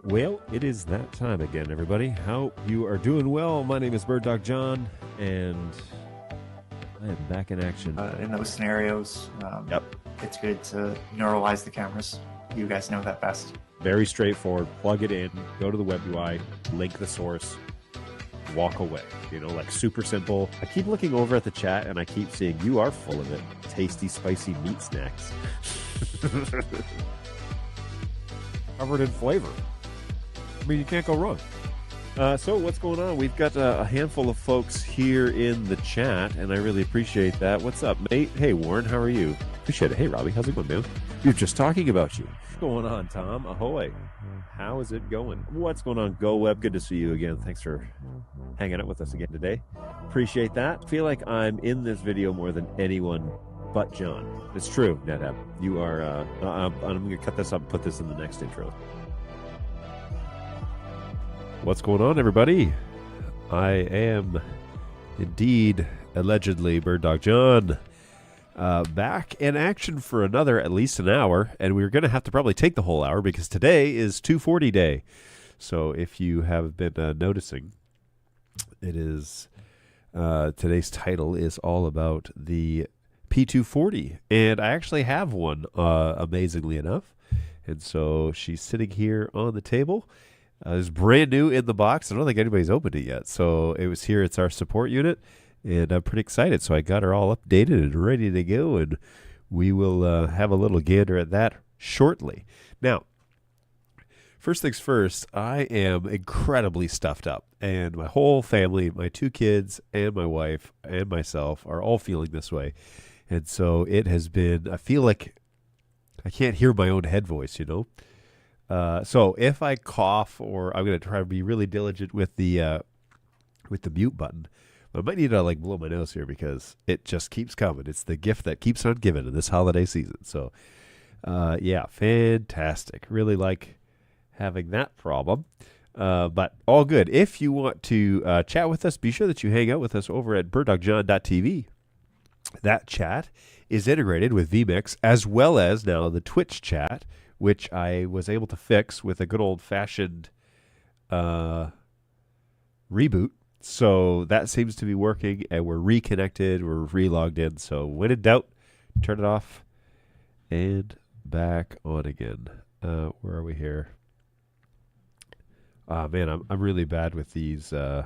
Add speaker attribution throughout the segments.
Speaker 1: Well, it is that time again, everybody. Hope you are doing well. My name is birddogjon, and I am back in action.
Speaker 2: In those scenarios, it's good to neuralize the cameras. You guys know that best.
Speaker 1: Very straightforward. Plug it in, go to the WebUI, link the source, walk away. You know, like super simple. I keep looking over at the chat, and I keep seeing you are full of it. Tasty, spicy meat snacks. Covered in flavor. I mean, you can't go wrong. So what's going on? We've got a handful of folks here in the chat, and I really appreciate that. What's up, mate? Hey, Warren, how are you? Appreciate it. Hey, Robbie, how's it going, man? You're just talking about you. What's going on, Tom? Ahoy. How is it going? What's going on, Go Web? Good to see you again. Thanks for hanging out with us again today. Appreciate that. Feel like I'm in this video more than anyone but John. It's true, NetApp. You are, I'm going to cut this up and put this in the next intro. What's going on, everybody? I am indeed, allegedly, birddogjon, back in action for another at least an hour, and we're going to have to probably take the whole hour because today is 240 day. So if you have been noticing, it is today's title is all about the P240, and I actually have one, amazingly enough, and so she's sitting here on the table. It's brand new in the box. I don't think anybody's opened it yet. So it was here. It's our support unit, and I'm pretty excited. So I got her all updated and ready to go, and we will have a little gander at that shortly. Now, first things first, I am incredibly stuffed up, and my whole family, my 2 kids and my wife and myself are all feeling this way. And so it has been, I feel like I can't hear my own head voice, you know? So if I cough, or I'm going to try to be really diligent with the mute button, I might need to like blow my nose here because it just keeps coming. It's the gift that keeps on giving in this holiday season. So, yeah, fantastic. Really like having that problem, but all good. If you want to chat with us, be sure that you hang out with us over at birddogjon.tv. That chat is integrated with vmix as well as now the Twitch chat, which I was able to fix with a good old-fashioned reboot. So that seems to be working, and we're reconnected, we're re-logged in. So when in doubt, turn it off and back on again. Where are we here? Man, I'm really bad with these. I'm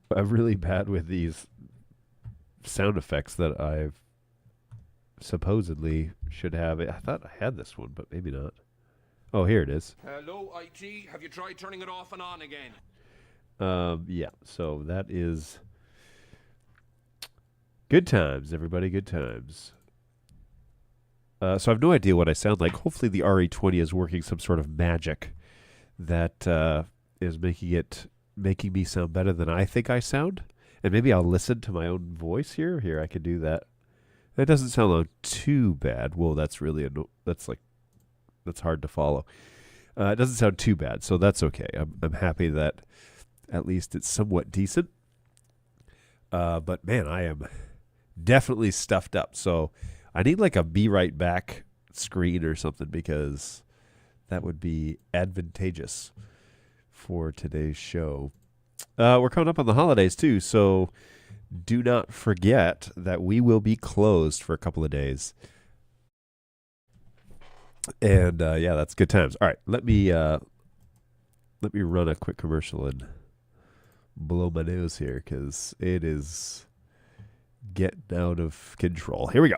Speaker 1: really bad with these sound effects that I've supposedly should have it. I thought I had this one, but maybe not. Oh, here it is.
Speaker 3: Hello, IT. Have you tried turning it off and on again?
Speaker 1: Yeah, so that is good times, everybody. Good times. So I have no idea what I sound like. Hopefully the RE20 is working some sort of magic that is making me sound better than I think I sound. And maybe I'll listen to my own voice here. Here, I could do that. That doesn't sound too bad. Whoa, that's really that's hard to follow. It doesn't sound too bad, so that's okay. I'm happy that at least it's somewhat decent. But man, I am definitely stuffed up. So I need like a be right back screen or something because that would be advantageous for today's show. We're coming up on the holidays too, so do not forget that we will be closed for a couple of days. And yeah, that's good times. All right, let me run a quick commercial and blow my nose here because it is getting out of control. Here we go.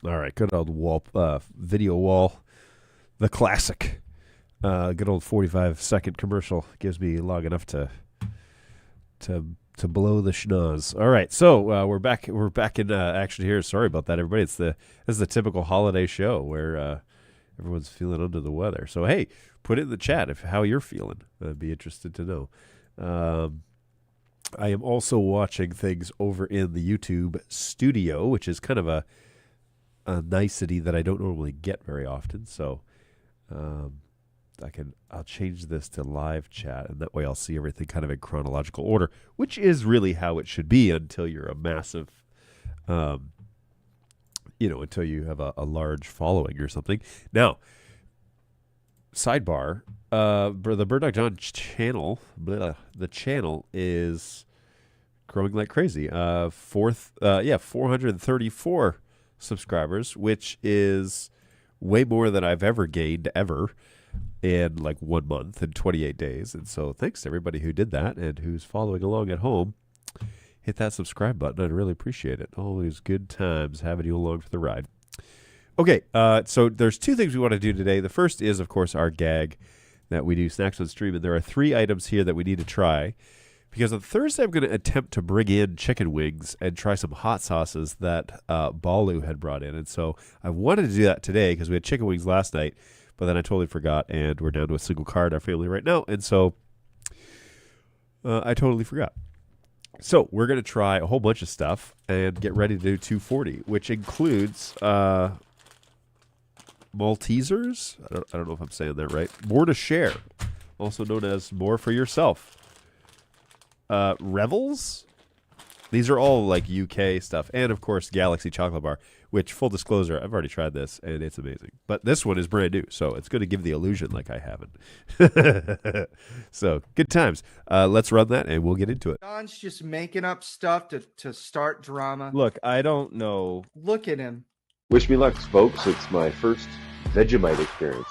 Speaker 1: All right, good old wall, video wall, the classic. Good old 45-second commercial gives me long enough to blow the schnoz. All right, so we're back in action here. Sorry about that, everybody. This is the typical holiday show where everyone's feeling under the weather. So hey, put it in the chat how you're feeling. I'd be interested to know. I am also watching things over in the YouTube studio, which is kind of a nicety that I don't normally get very often. So I'll change this to live chat, and that way I'll see everything kind of in chronological order, which is really how it should be until you're a massive, until you have a large following or something. Now, sidebar, the BirdDogjon channel, the channel is growing like crazy. 434 subscribers, which is way more than I've ever gained ever in like 1 month and 28 days. And so thanks to everybody who did that and who's following along at home. Hit that subscribe button. I'd really appreciate it. Always good times having you along for the ride. Okay, so there's two things we want to do today. The first is, of course, our gag that we do, Snacks on Stream. And there are 3 items here that we need to try. Because on Thursday, I'm going to attempt to bring in chicken wings and try some hot sauces that Balu had brought in. And so I wanted to do that today because we had chicken wings last night, but then I totally forgot, and we're down to a single car in our family right now. And so I totally forgot. So we're going to try a whole bunch of stuff and get ready to do 240, which includes Maltesers. I don't know if I'm saying that right. More to share, also known as more for yourself. Revels. These are all like UK stuff. And of course, Galaxy Chocolate Bar, which, full disclosure, I've already tried this and it's amazing. But this one is brand new, so it's going to give the illusion like I haven't. So, good times. Let's run that and we'll get into it.
Speaker 4: John's just making up stuff to start drama.
Speaker 5: Look, I don't know.
Speaker 4: Look at him.
Speaker 6: Wish me luck, folks. It's my first Vegemite experience.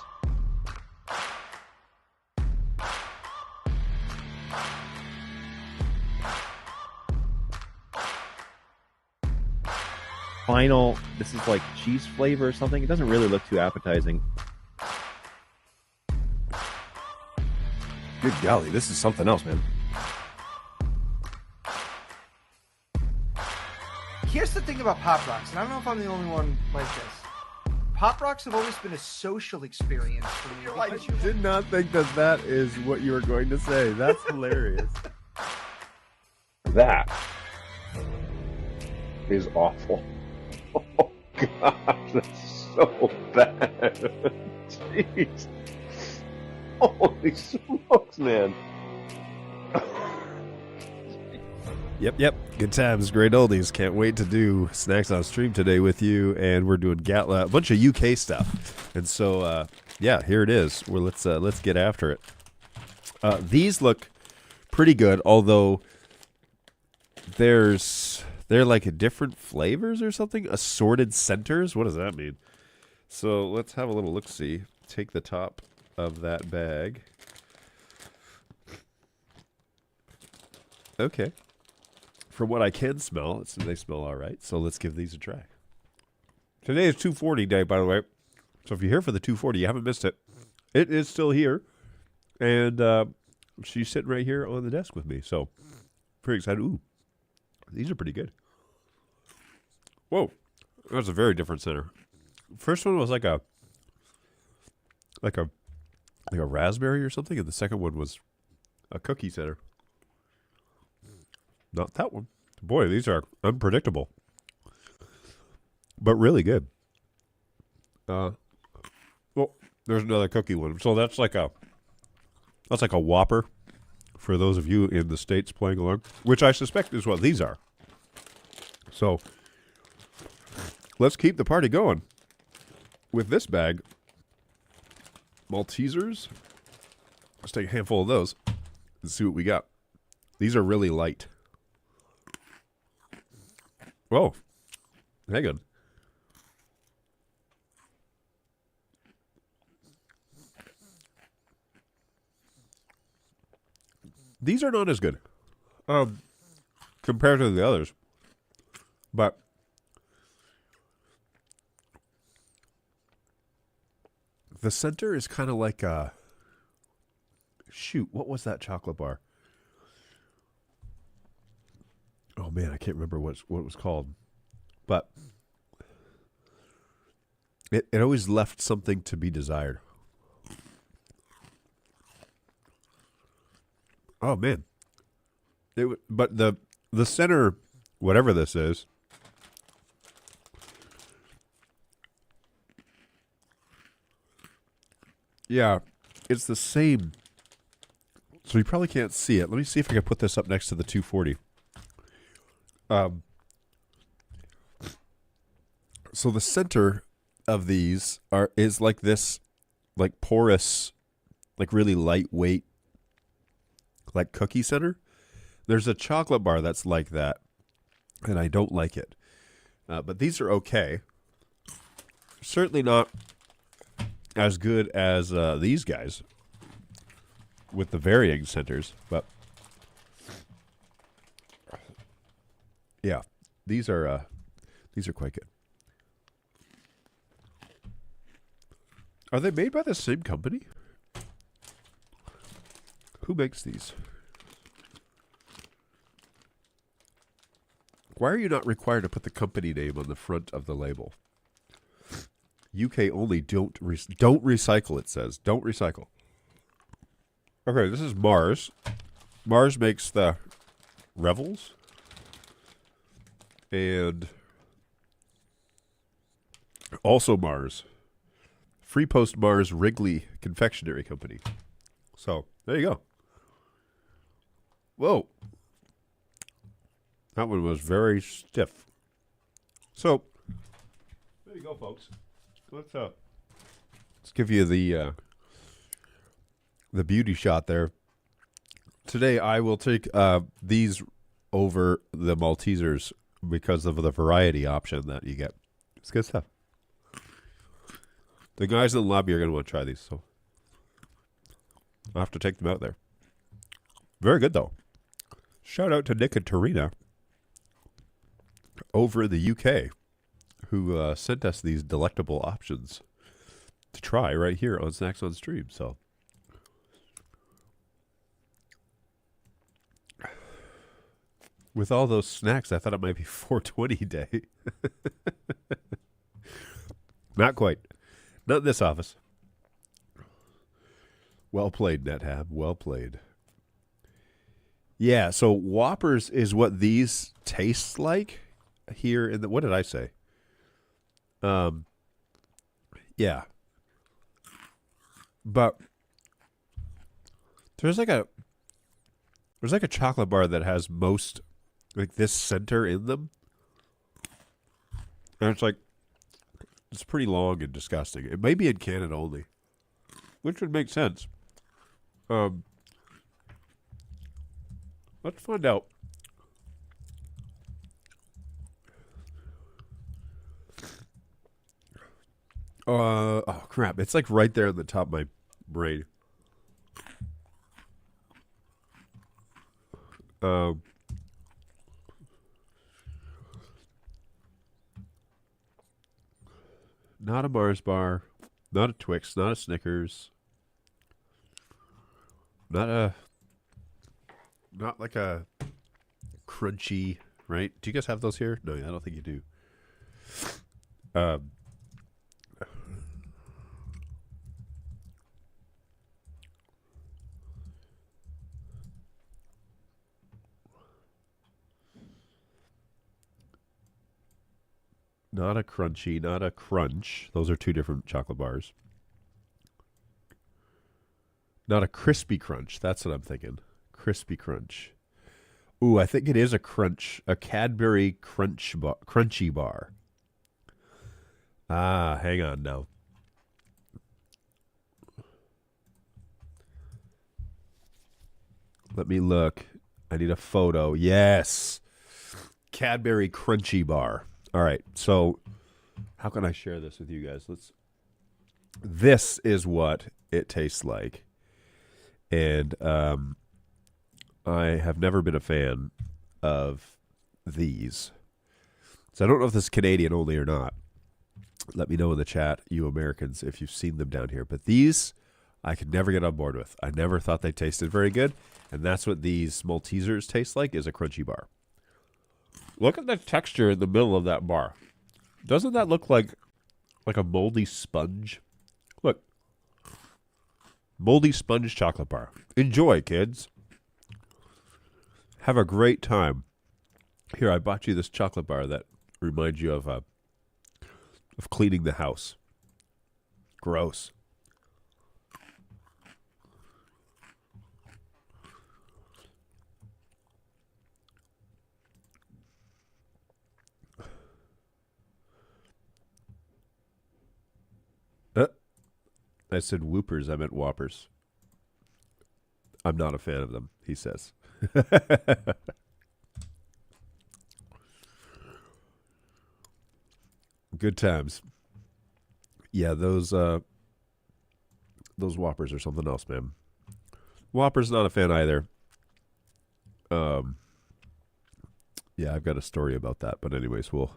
Speaker 5: Final, this is like cheese flavor or something. It doesn't really look too appetizing.
Speaker 7: Good golly, this is something else, man.
Speaker 4: Here's the thing about Pop Rocks, and I don't know if I'm the only one like this. Pop Rocks have always been a social experience for me.
Speaker 5: I did not think that is what you were going to say. That's hilarious.
Speaker 6: That is awful. Oh, gosh, that's so bad. Jeez. Holy smokes, man.
Speaker 1: Yep. Good times, great oldies. Can't wait to do Snacks on Stream today with you. And we're doing a bunch of UK stuff. And so, here it is. Well, let's get after it. These look pretty good, although they're like different flavors or something. Assorted centers. What does that mean? So let's have a little look-see. Take the top of that bag. Okay. From what I can smell, they smell all right. So let's give these a try. Today is 240 day, by the way. So if you're here for the 240, you haven't missed it. It is still here. And she's sitting right here on the desk with me. So pretty excited. Ooh, these are pretty good. Whoa, that's a very different center. First one was like a raspberry or something, and the second one was a cookie center. Not that one. Boy, these are unpredictable, but really good. Well, there's another cookie one. So that's like a Whopper for those of you in the States playing along, which I suspect is what these are. So let's keep the party going with this bag. Maltesers. Let's take a handful of those and see what we got. These are really light. Whoa. Hang on. These are not as good compared to the others. But the center is kind of like a... Shoot, what was that chocolate bar? Oh, man, I can't remember what it was called. But it always left something to be desired. Oh, man. But the center, whatever this is, yeah, it's the same. So you probably can't see it. Let me see if I can put this up next to the 240. So the center of these is like this, like porous, like really lightweight, like cookie center. There's a chocolate bar that's like that, and I don't like it. But these are okay. Certainly not as good as these guys with the varying centers, but yeah, these are quite good. Are they made by the same company? Who makes these? Why are you not required to put the company name on the front of the label? UK only. Don't recycle. It says don't recycle. Okay, this is Mars. Mars makes the Revels and also Mars. Free Post Mars Wrigley Confectionery Company. So there you go. Whoa. That one was very stiff. So, there you go, folks. Let's give you the beauty shot there. Today, I will take these over the Maltesers because of the variety option that you get. It's good stuff. The guys in the lobby are going to want to try these, so I'll have to take them out there. Very good, though. Shout out to Nick and Tarina over in the UK who sent us these delectable options to try right here on Snacks on Stream. So, with all those snacks, I thought it might be 420 day. Not quite. Not in this office. Well played, NetHab. Well played. Yeah, so Whoppers is what these taste like here in the... What did I say? Yeah. But there's like a chocolate bar that has most, like, this center in them. And it's like, it's pretty long and disgusting. It may be in Canada only, which would make sense. Let's find out. Oh crap! It's like right there on the top of my brain. Not a Mars bar, not a Twix, not a Snickers, not like a crunchy, right? Do you guys have those here? No, I don't think you do. Not a crunchy, not a crunch. Those are two different chocolate bars. Not a crispy crunch. That's what I'm thinking. Crispy crunch. Ooh, I think it is a crunch. A Cadbury crunchy bar. Ah, hang on now. Let me look. I need a photo. Yes. Cadbury crunchy bar. All right, so how can I share this with you guys? This is what it tastes like. And I have never been a fan of these. So I don't know if this is Canadian only or not. Let me know in the chat, you Americans, if you've seen them down here. But these, I could never get on board with. I never thought they tasted very good. And that's what these Maltesers taste like, is a crunchy bar. Look at the texture in the middle of that bar. Doesn't that look like a moldy sponge? Look. Moldy sponge chocolate bar. Enjoy, kids. Have a great time. Here, I bought you this chocolate bar that reminds you of cleaning the house. Gross. I said whoopers, I meant whoppers. I'm not a fan of them, he says. Good times. Yeah, those whoppers are something else, man. Whoppers, not a fan either. Yeah, I've got a story about that, but anyways, we'll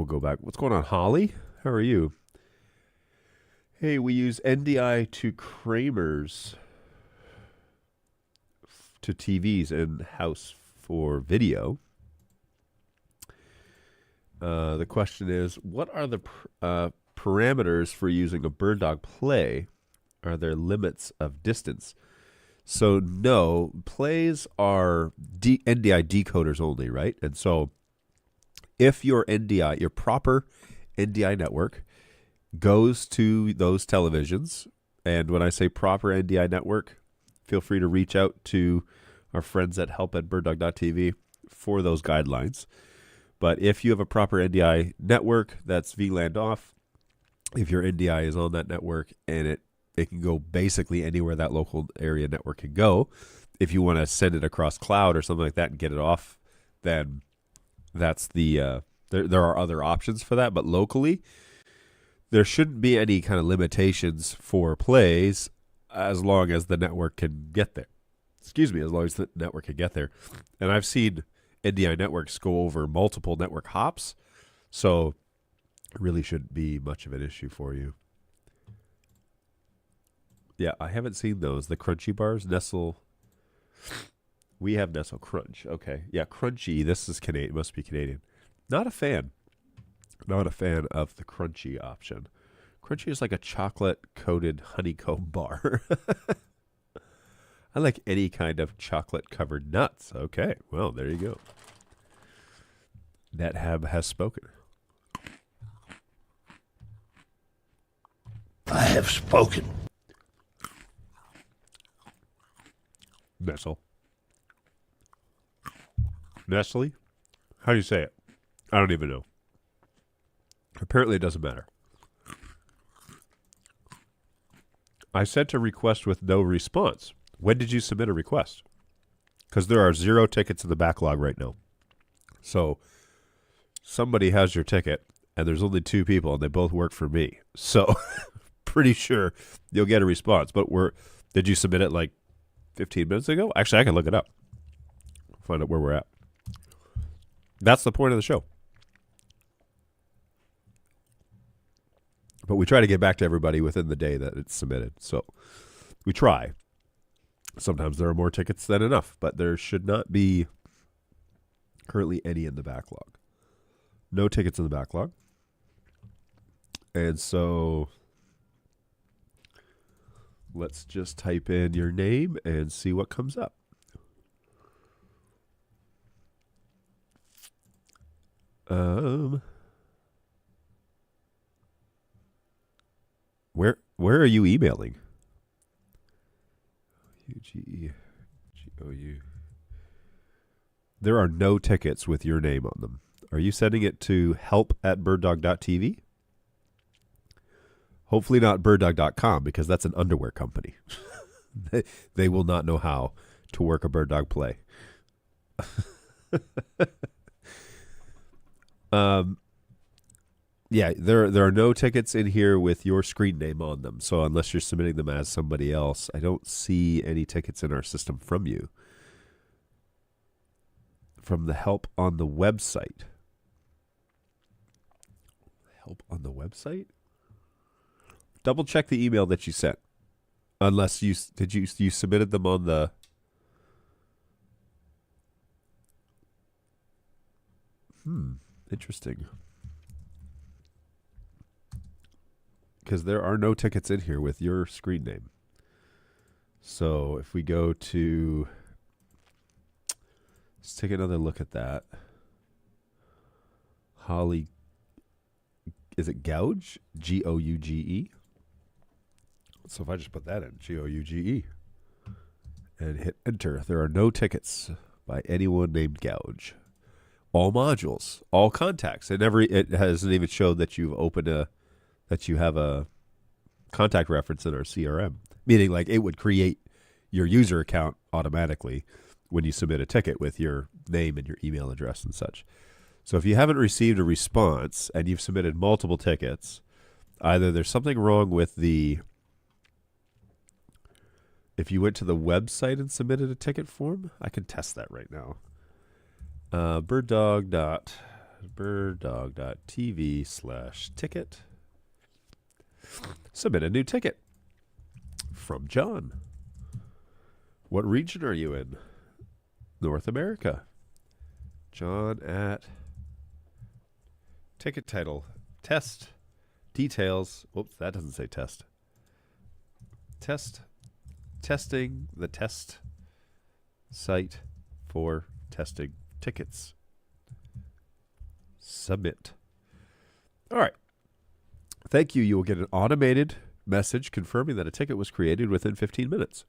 Speaker 1: go back. What's going on, Holly? How are you? Hey, we use NDI to Kramers to TVs in house for video. The question is, what are the parameters for using a BirdDog Play? Are there limits of distance? So no, plays are NDI decoders only, right? And so if your NDI, your proper NDI network, goes to those televisions, and when I say proper NDI network, feel free to reach out to our friends at help@birddog.tv for those guidelines. But if you have a proper NDI network that's VLANed off, if your NDI is on that network and it can go basically anywhere that local area network can go, if you want to send it across cloud or something like that and get it off, then that's the there are other options for that. But locally, there shouldn't be any kind of limitations for plays as long as the network can get there. Excuse me, as long as the network can get there. And I've seen NDI networks go over multiple network hops, so it really shouldn't be much of an issue for you. Yeah, I haven't seen those. The crunchy bars, Nestle. We have Nestle Crunch. Okay. Yeah, crunchy. This is Canadian. It must be Canadian. Not a fan. Not a fan of the crunchy option. Crunchy is like a chocolate-coated honeycomb bar. I like any kind of chocolate-covered nuts. Okay, well, there you go. NetHab has spoken.
Speaker 8: I have spoken.
Speaker 1: Nestle. Nestle? How do you say it? I don't even know. Apparently it doesn't matter. I sent a request with no response. When did you submit a request? Because there are 0 tickets in the backlog right now. So somebody has your ticket, and there's only 2 people, and they both work for me. So pretty sure you'll get a response. But did you submit it like 15 minutes ago? Actually, I can look it up. Find out where we're at. That's the point of the show. But we try to get back to everybody within the day that it's submitted. So we try. Sometimes there are more tickets than enough, but there should not be currently any in the backlog. No tickets in the backlog. And so let's just type in your name and see what comes up. Where are you emailing? UGEGOU. There are no tickets with your name on them. Are you sending it to help@birddog.tv? Hopefully not birddog.com, because that's an underwear company. They will not know how to work a BirdDog Play. Yeah, there are no tickets in here with your screen name on them. So unless you're submitting them as somebody else, I don't see any tickets in our system from you. From the help on the website. Help on the website? Double check the email that you sent. Unless you submitted them on the interesting. Because there are no tickets in here with your screen name. So if we go to Let's take another look at that. Holly, is it Gouge? Gouge? So if I just put that in, Gouge, and hit enter, there are no tickets by anyone named Gouge. All modules, all contacts. It hasn't even showed that you've opened that you have a contact reference in our CRM. Meaning, like, it would create your user account automatically when you submit a ticket with your name and your email address and such. So if you haven't received a response and you've submitted multiple tickets, either there's something wrong with if you went to the website and submitted a ticket form, I can test that right now. birddog.tv/ticket. Submit a new ticket. From John. What region are you in? North America. John at ticket title. Test. Details. Oops, that doesn't say test. Testing the test site for testing tickets. Submit. All right. Thank you. You will get an automated message confirming that a ticket was created within 15 minutes.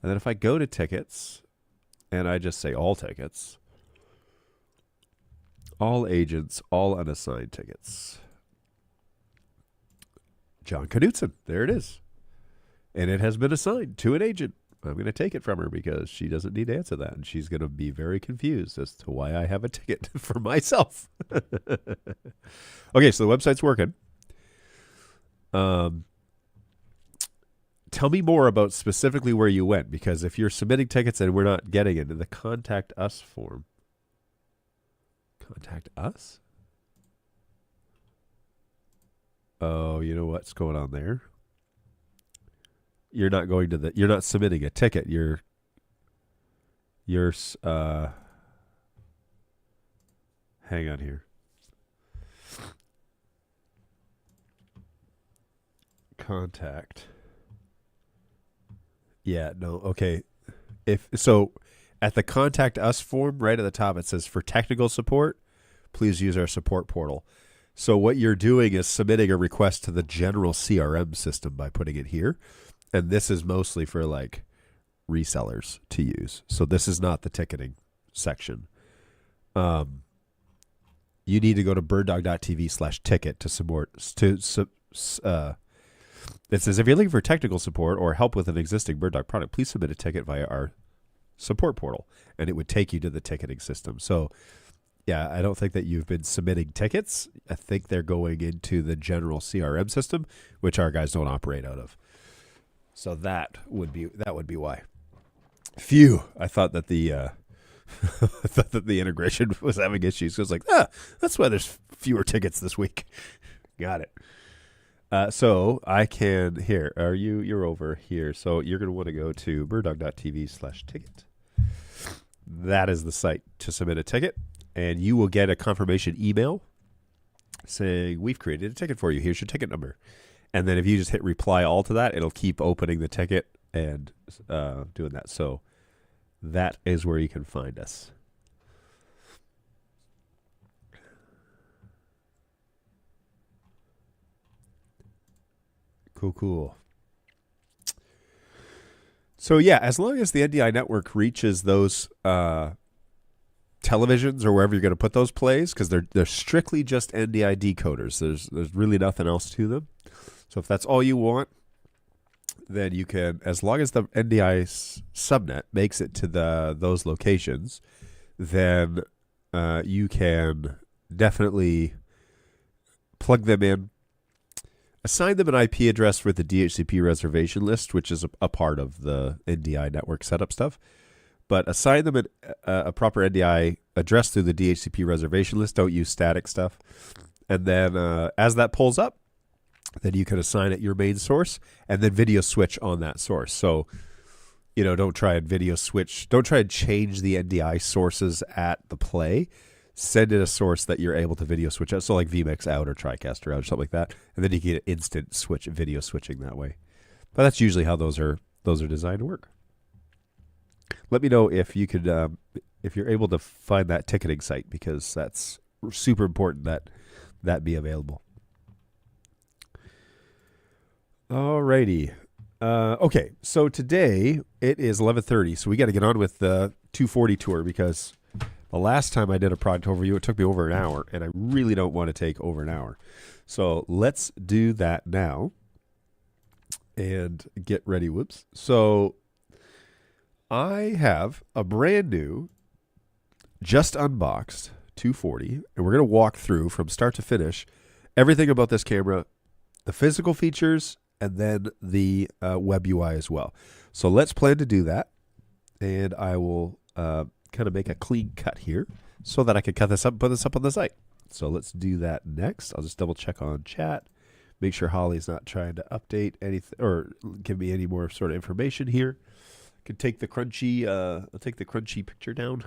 Speaker 1: And then if I go to tickets and I just say all tickets, all agents, all unassigned tickets. John Knutson. There it is. And it has been assigned to an agent. I'm going to take it from her because she doesn't need to answer that. And she's going to be very confused as to why I have a ticket for myself. Okay, so the website's working. Tell me more about specifically where you went, because if you're submitting tickets and we're not getting it in the contact us form. Contact us? Oh, you know what's going on there? You're not going to you're not submitting a ticket. You're hang on here. Contact. Yeah, no, okay. If so, at the contact us form right at the top, it says for technical support, please use our support portal. So what you're doing is submitting a request to the general CRM system by putting it here. And this is mostly for like resellers to use. So this is not the ticketing section. You need to go to birddog.tv/ticket to support. It says, if you're looking for technical support or help with an existing BirdDog product, please submit a ticket via our support portal. And it would take you to the ticketing system. So, yeah, I don't think that you've been submitting tickets. I think they're going into the general CRM system, which our guys don't operate out of. So that would be why. Phew! I thought that the integration was having issues. So it's like, that's why there's fewer tickets this week. Got it. So I can here. You're over here. So you're going to want to go to birddog.tv/ticket. That is the site to submit a ticket, and you will get a confirmation email saying we've created a ticket for you. Here's your ticket number. And then if you just hit reply all to that, it'll keep opening the ticket and doing that. So that is where you can find us. Cool. So yeah, as long as the NDI network reaches those televisions or wherever you're going to put those plays, because they're strictly just NDI decoders. There's really nothing else to them. So if that's all you want, then you can, as long as the NDI subnet makes it to those locations, then you can definitely plug them in, assign them an IP address for the DHCP reservation list, which is a part of the NDI network setup stuff. But assign them a proper NDI address through the DHCP reservation list. Don't use static stuff. And then as that pulls up, then you can assign it your main source and then video switch on that source. So, don't try and video switch. Don't try and change the NDI sources at the play. Send it a source that you're able to video switch out. So like vmix out or TriCaster out or something like that. And then you get instant video switching that way. But that's usually how those are designed to work. Let me know if you could, if you're able to find that ticketing site, because that's super important that be available. Alrighty. Okay, so today it is 11:30, so we got to get on with the 240 tour, because the last time I did a product overview, it took me over an hour, and I really don't want to take over an hour. So let's do that now and get ready. Whoops. So I have a brand new, just unboxed 240, and we're going to walk through from start to finish everything about this camera, the physical features, and then the WebUI as well. So let's plan to do that, and I will kind of make a clean cut here so that I can cut this up and put this up on the site. So let's do that next. I'll just double check on chat, make sure Holly's not trying to update anything or give me any more sort of information here. Could take the crunchy, I'll take the crunchy picture down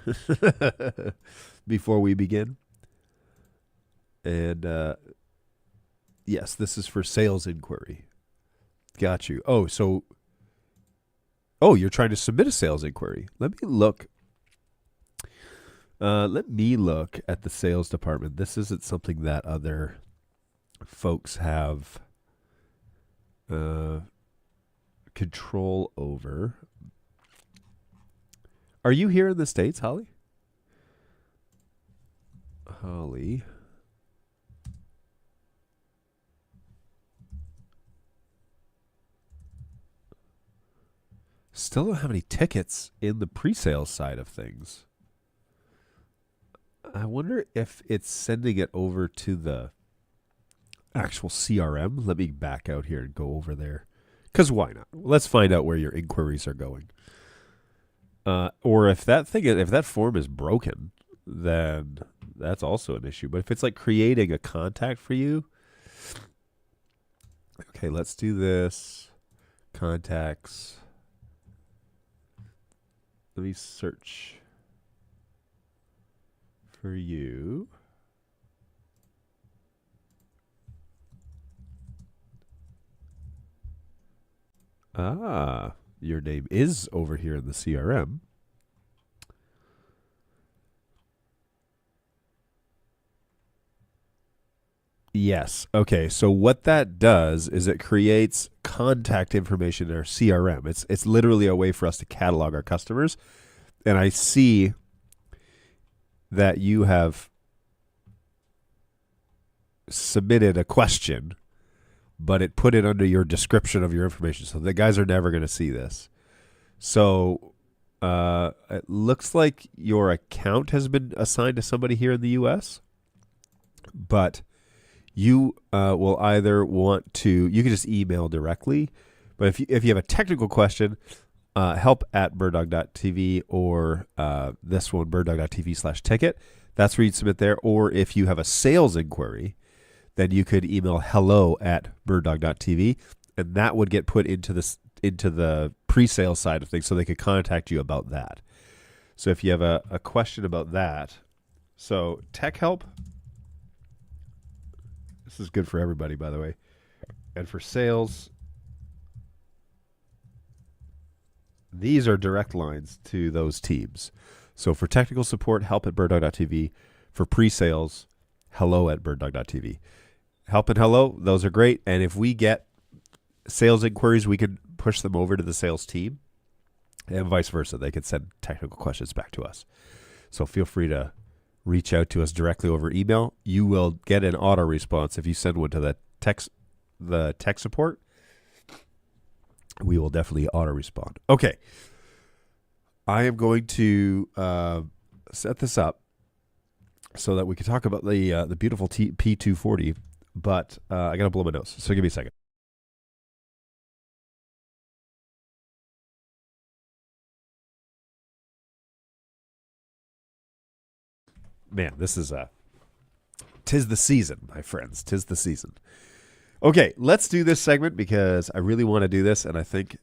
Speaker 1: before we begin. And yes, this is for sales inquiry. Got you. Oh, so, you're trying to submit a sales inquiry. Let me look. Let me look at the sales department. This isn't something that other folks have control over. Are you here in the States, Holly? Holly. Still don't have any tickets in the pre-sales side of things. I wonder if it's sending it over to the actual CRM. Let me back out here and go over there. Because why not? Let's find out where your inquiries are going. Or if that form is broken, then that's also an issue. But if it's like creating a contact for you, okay, let's do this. Contacts. Let me search for you. Ah, your name is over here in the CRM. Yes. Okay. So what that does is it creates contact information in our CRM. It's literally a way for us to catalog our customers. And I see that you have submitted a question, but it put it under your description of your information. So the guys are never going to see this. So it looks like your account has been assigned to somebody here in the U.S., but you will either want to, you can just email directly, but if you have a technical question, help at birddog.tv or this one, birddog.tv/ticket. That's where you'd submit there. Or if you have a sales inquiry, then you could email hello at birddog.tv, and that would get put into the pre-sale side of things so they could contact you about that. So if you have a question about that, so tech help, this is good for everybody, by the way. And for sales, these are direct lines to those teams. So for technical support, help at birddog.tv. For pre-sales, hello at birddog.tv. Help and hello, those are great. And if we get sales inquiries, we could push them over to the sales team, and vice versa. They could send technical questions back to us. So feel free to reach out to us directly over email. You will get an auto response if you send one to the tech support. We will definitely auto respond. Okay, I am going to set this up so that we can talk about the beautiful P240. But I gotta blow my nose, so give me a second. Man, this is 'tis the season, my friends. 'Tis the season. Okay, let's do this segment because I really want to do this, and I think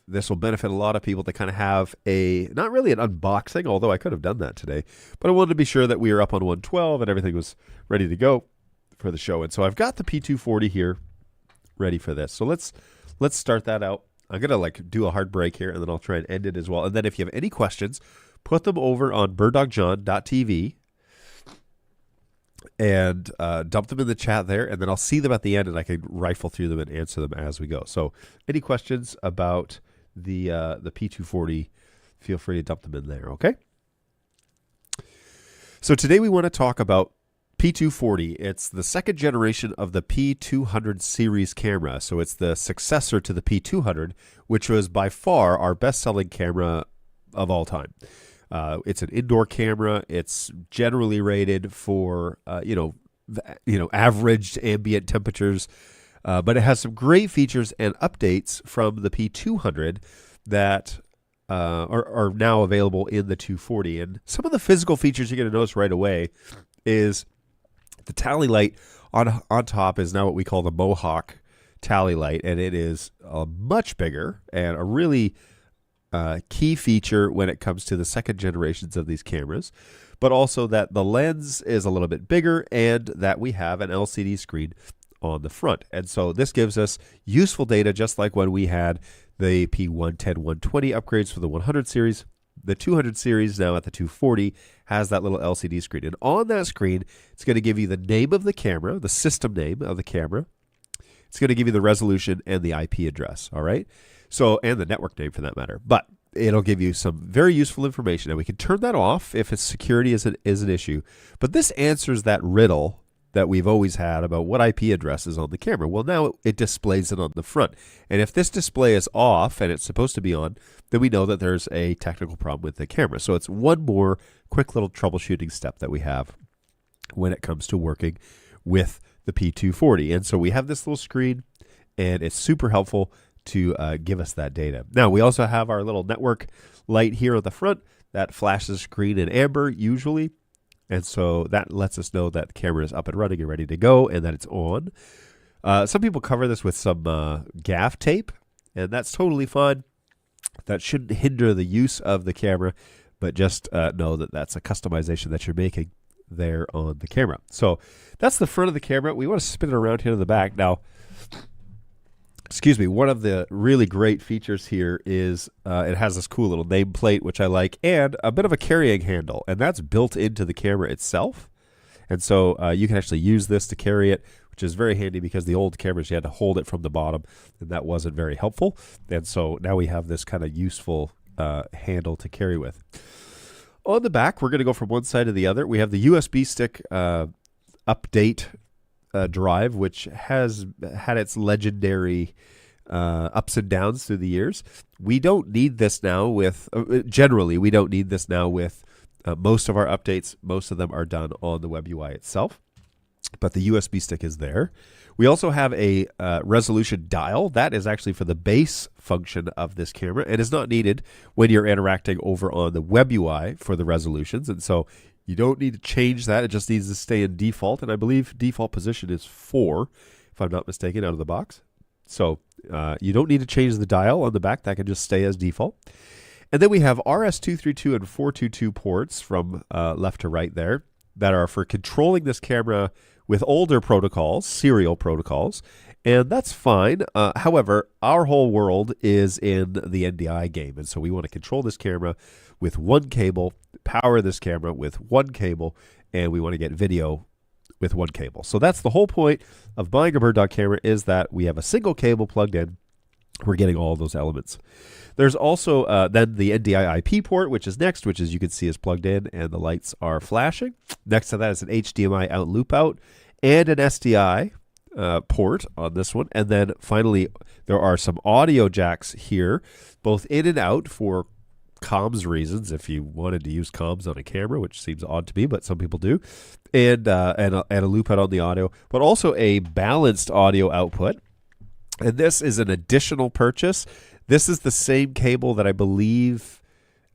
Speaker 1: this will benefit a lot of people to kind of have not really an unboxing, although I could have done that today, but I wanted to be sure that we were up on 112 and everything was ready to go for the show. And so I've got the P240 here ready for this. So let's start that out. I'm going to do a hard break here, and then I'll try and end it as well. And then if you have any questions, put them over on birddogjon.tv and dump them in the chat there, and then I'll see them at the end, and I can rifle through them and answer them as we go. So any questions about the P240, feel free to dump them in there, okay? So today we want to talk about P240. It's the second generation of the P200 series camera. So it's the successor to the P200, which was by far our best-selling camera of all time. It's an indoor camera. It's generally rated for average ambient temperatures, but it has some great features and updates from the P200 that are now available in the 240. And some of the physical features you're going to notice right away is the tally light on top is now what we call the Mohawk tally light, and it is much bigger and a really key feature when it comes to the second generations of these cameras, but also that the lens is a little bit bigger and that we have an LCD screen on the front. And so this gives us useful data, just like when we had the P110, 120 upgrades for the 100 series. The 200 series now at the 240 has that little LCD screen. And on that screen, it's going to give you the name of the camera, the system name of the camera. It's going to give you the resolution and the IP address, all right? So, and the network name for that matter. But it'll give you some very useful information. And we can turn that off if its security is an issue. But this answers that riddle that we've always had about what IP address is on the camera. Well, now it displays it on the front. And if this display is off and it's supposed to be on, then we know that there's a technical problem with the camera. So it's one more quick little troubleshooting step that we have when it comes to working with the P240. And so we have this little screen, and it's super helpful to give us that data. Now, we also have our little network light here on the front that flashes green and amber usually. And so that lets us know that the camera is up and running and ready to go and that it's on. Some people cover this with some gaff tape, and that's totally fine. That shouldn't hinder the use of the camera, but just know that that's a customization that you're making there on the camera. So that's the front of the camera. We want to spin it around here to the back. Now, one of the really great features here is it has this cool little nameplate, which I like, and a bit of a carrying handle, and that's built into the camera itself. And so you can actually use this to carry it, which is very handy because the old cameras, you had to hold it from the bottom, and that wasn't very helpful. And so now we have this kind of useful handle to carry with. On the back, we're going to go from one side to the other. We have the USB stick update drive, which has had its legendary ups and downs through the years. We don't need this now with, generally, we don't need this now with most of our updates. Most of them are done on the WebUI itself, but the USB stick is there. We also have a resolution dial. That is actually for the base function of this camera and is not needed when you're interacting over on the WebUI for the resolutions. And so you don't need to change that. It just needs to stay in default. And I believe default position is 4, if I'm not mistaken, out of the box. So you don't need to change the dial on the back. That can just stay as default. And then we have RS-232 and 422 ports from left to right there that are for controlling this camera with older protocols, serial protocols, and that's fine. However, our whole world is in the NDI game, and so we want to control this camera with one cable, power this camera with one cable, and we want to get video with one cable. So that's the whole point of buying a BirdDog camera, is that we have a single cable plugged in. We're getting all those elements. There's also then the NDI IP port, which is next, which as you can see is plugged in and the lights are flashing. Next to that is an HDMI out loop out and an SDI port on this one. And then finally, there are some audio jacks here, both in and out for comms reasons, if you wanted to use comms on a camera, which seems odd to me, but some people do, and a loop out on the audio, but also a balanced audio output. And this is an additional purchase. This is the same cable that I believe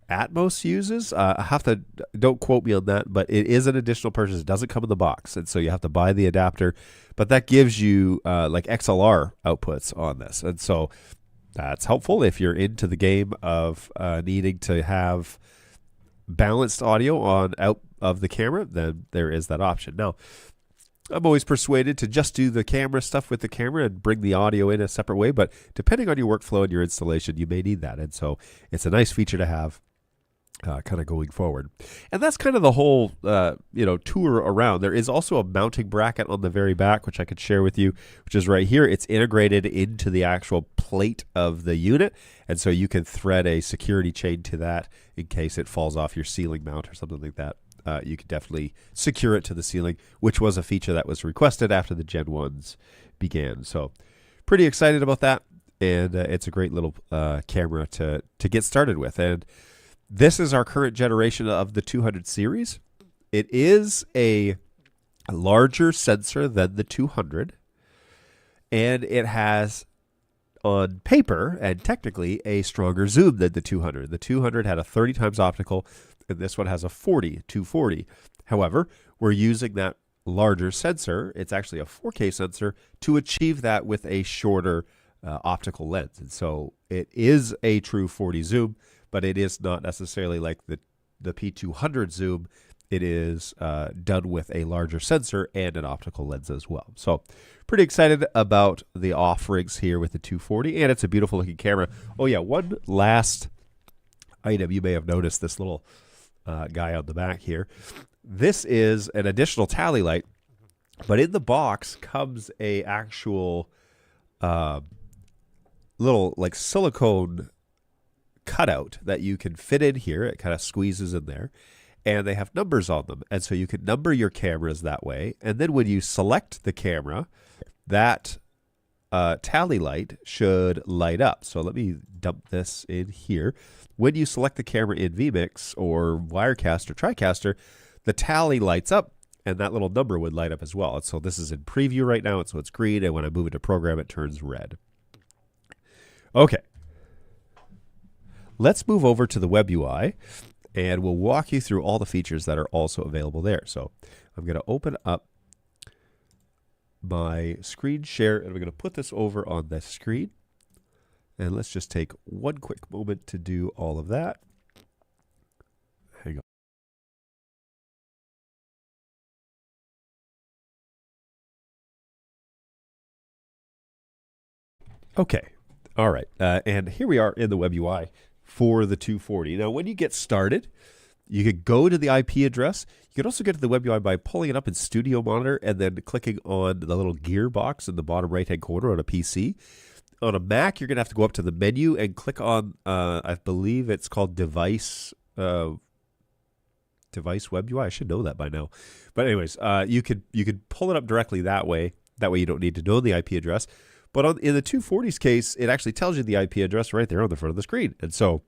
Speaker 1: Atmos uses. I have to, don't quote me on that, but it is an additional purchase. It doesn't come in the box, and so you have to buy the adapter. But that gives you like XLR outputs on this, and so that's helpful if you're into the game of needing to have balanced audio on out of the camera. Then there is that option. Now, I'm always persuaded to just do the camera stuff with the camera and bring the audio in a separate way, but depending on your workflow and your installation, you may need that. And so it's a nice feature to have. kind of going forward. And that's kind of the whole, tour around. There is also a mounting bracket on the very back, which I could share with you, which is right here. It's integrated into the actual plate of the unit. And so you can thread a security chain to that in case it falls off your ceiling mount or something like that. You could definitely secure it to the ceiling, which was a feature that was requested after the Gen 1s began. So pretty excited about that. And it's a great little camera to get started with. And this is our current generation of the 200 series. It is a larger sensor than the 200, and it has, on paper and technically, a stronger zoom than the 200. The 200 had a 30 times optical, and this one has a 240. However, we're using that larger sensor, it's actually a 4K sensor, to achieve that with a shorter optical lens. And so it is a true 40 zoom, but it is not necessarily like the P240 zoom. It is done with a larger sensor and an optical lens as well. So pretty excited about the offerings here with the 240, and it's a beautiful looking camera. Oh yeah, one last item. You may have noticed this little guy on the back here. This is an additional tally light, but in the box comes a actual little like silicone cutout that you can fit in here. It kind of squeezes in there, and they have numbers on them, and so you can number your cameras that way. And then when you select the camera, that tally light should light up. So let me dump this in here. When you select the camera in vmix or Wirecast or TriCaster, the tally lights up, and that little number would light up as well. And so this is in preview right now, and so it's green, and when I move it to program, it turns red. Okay. Let's move over to the WebUI, and we'll walk you through all the features that are also available there. So I'm going to open up my screen share, and I'm going to put this over on the screen. And let's just take one quick moment to do all of that. Hang on. Okay. All right. And here we are in the WebUI for the 240. Now, when you get started, you could go to the IP address. You could also get to the WebUI by pulling it up in Studio Monitor and then clicking on the little gear box in the bottom right-hand corner on a PC. On a Mac, you're going to have to go up to the menu and click on, I believe it's called Device WebUI. I should know that by now. But anyways, you could pull it up directly that way. That way you don't need to know the IP address. But in the 240's case, it actually tells you the IP address right there on the front of the screen. And so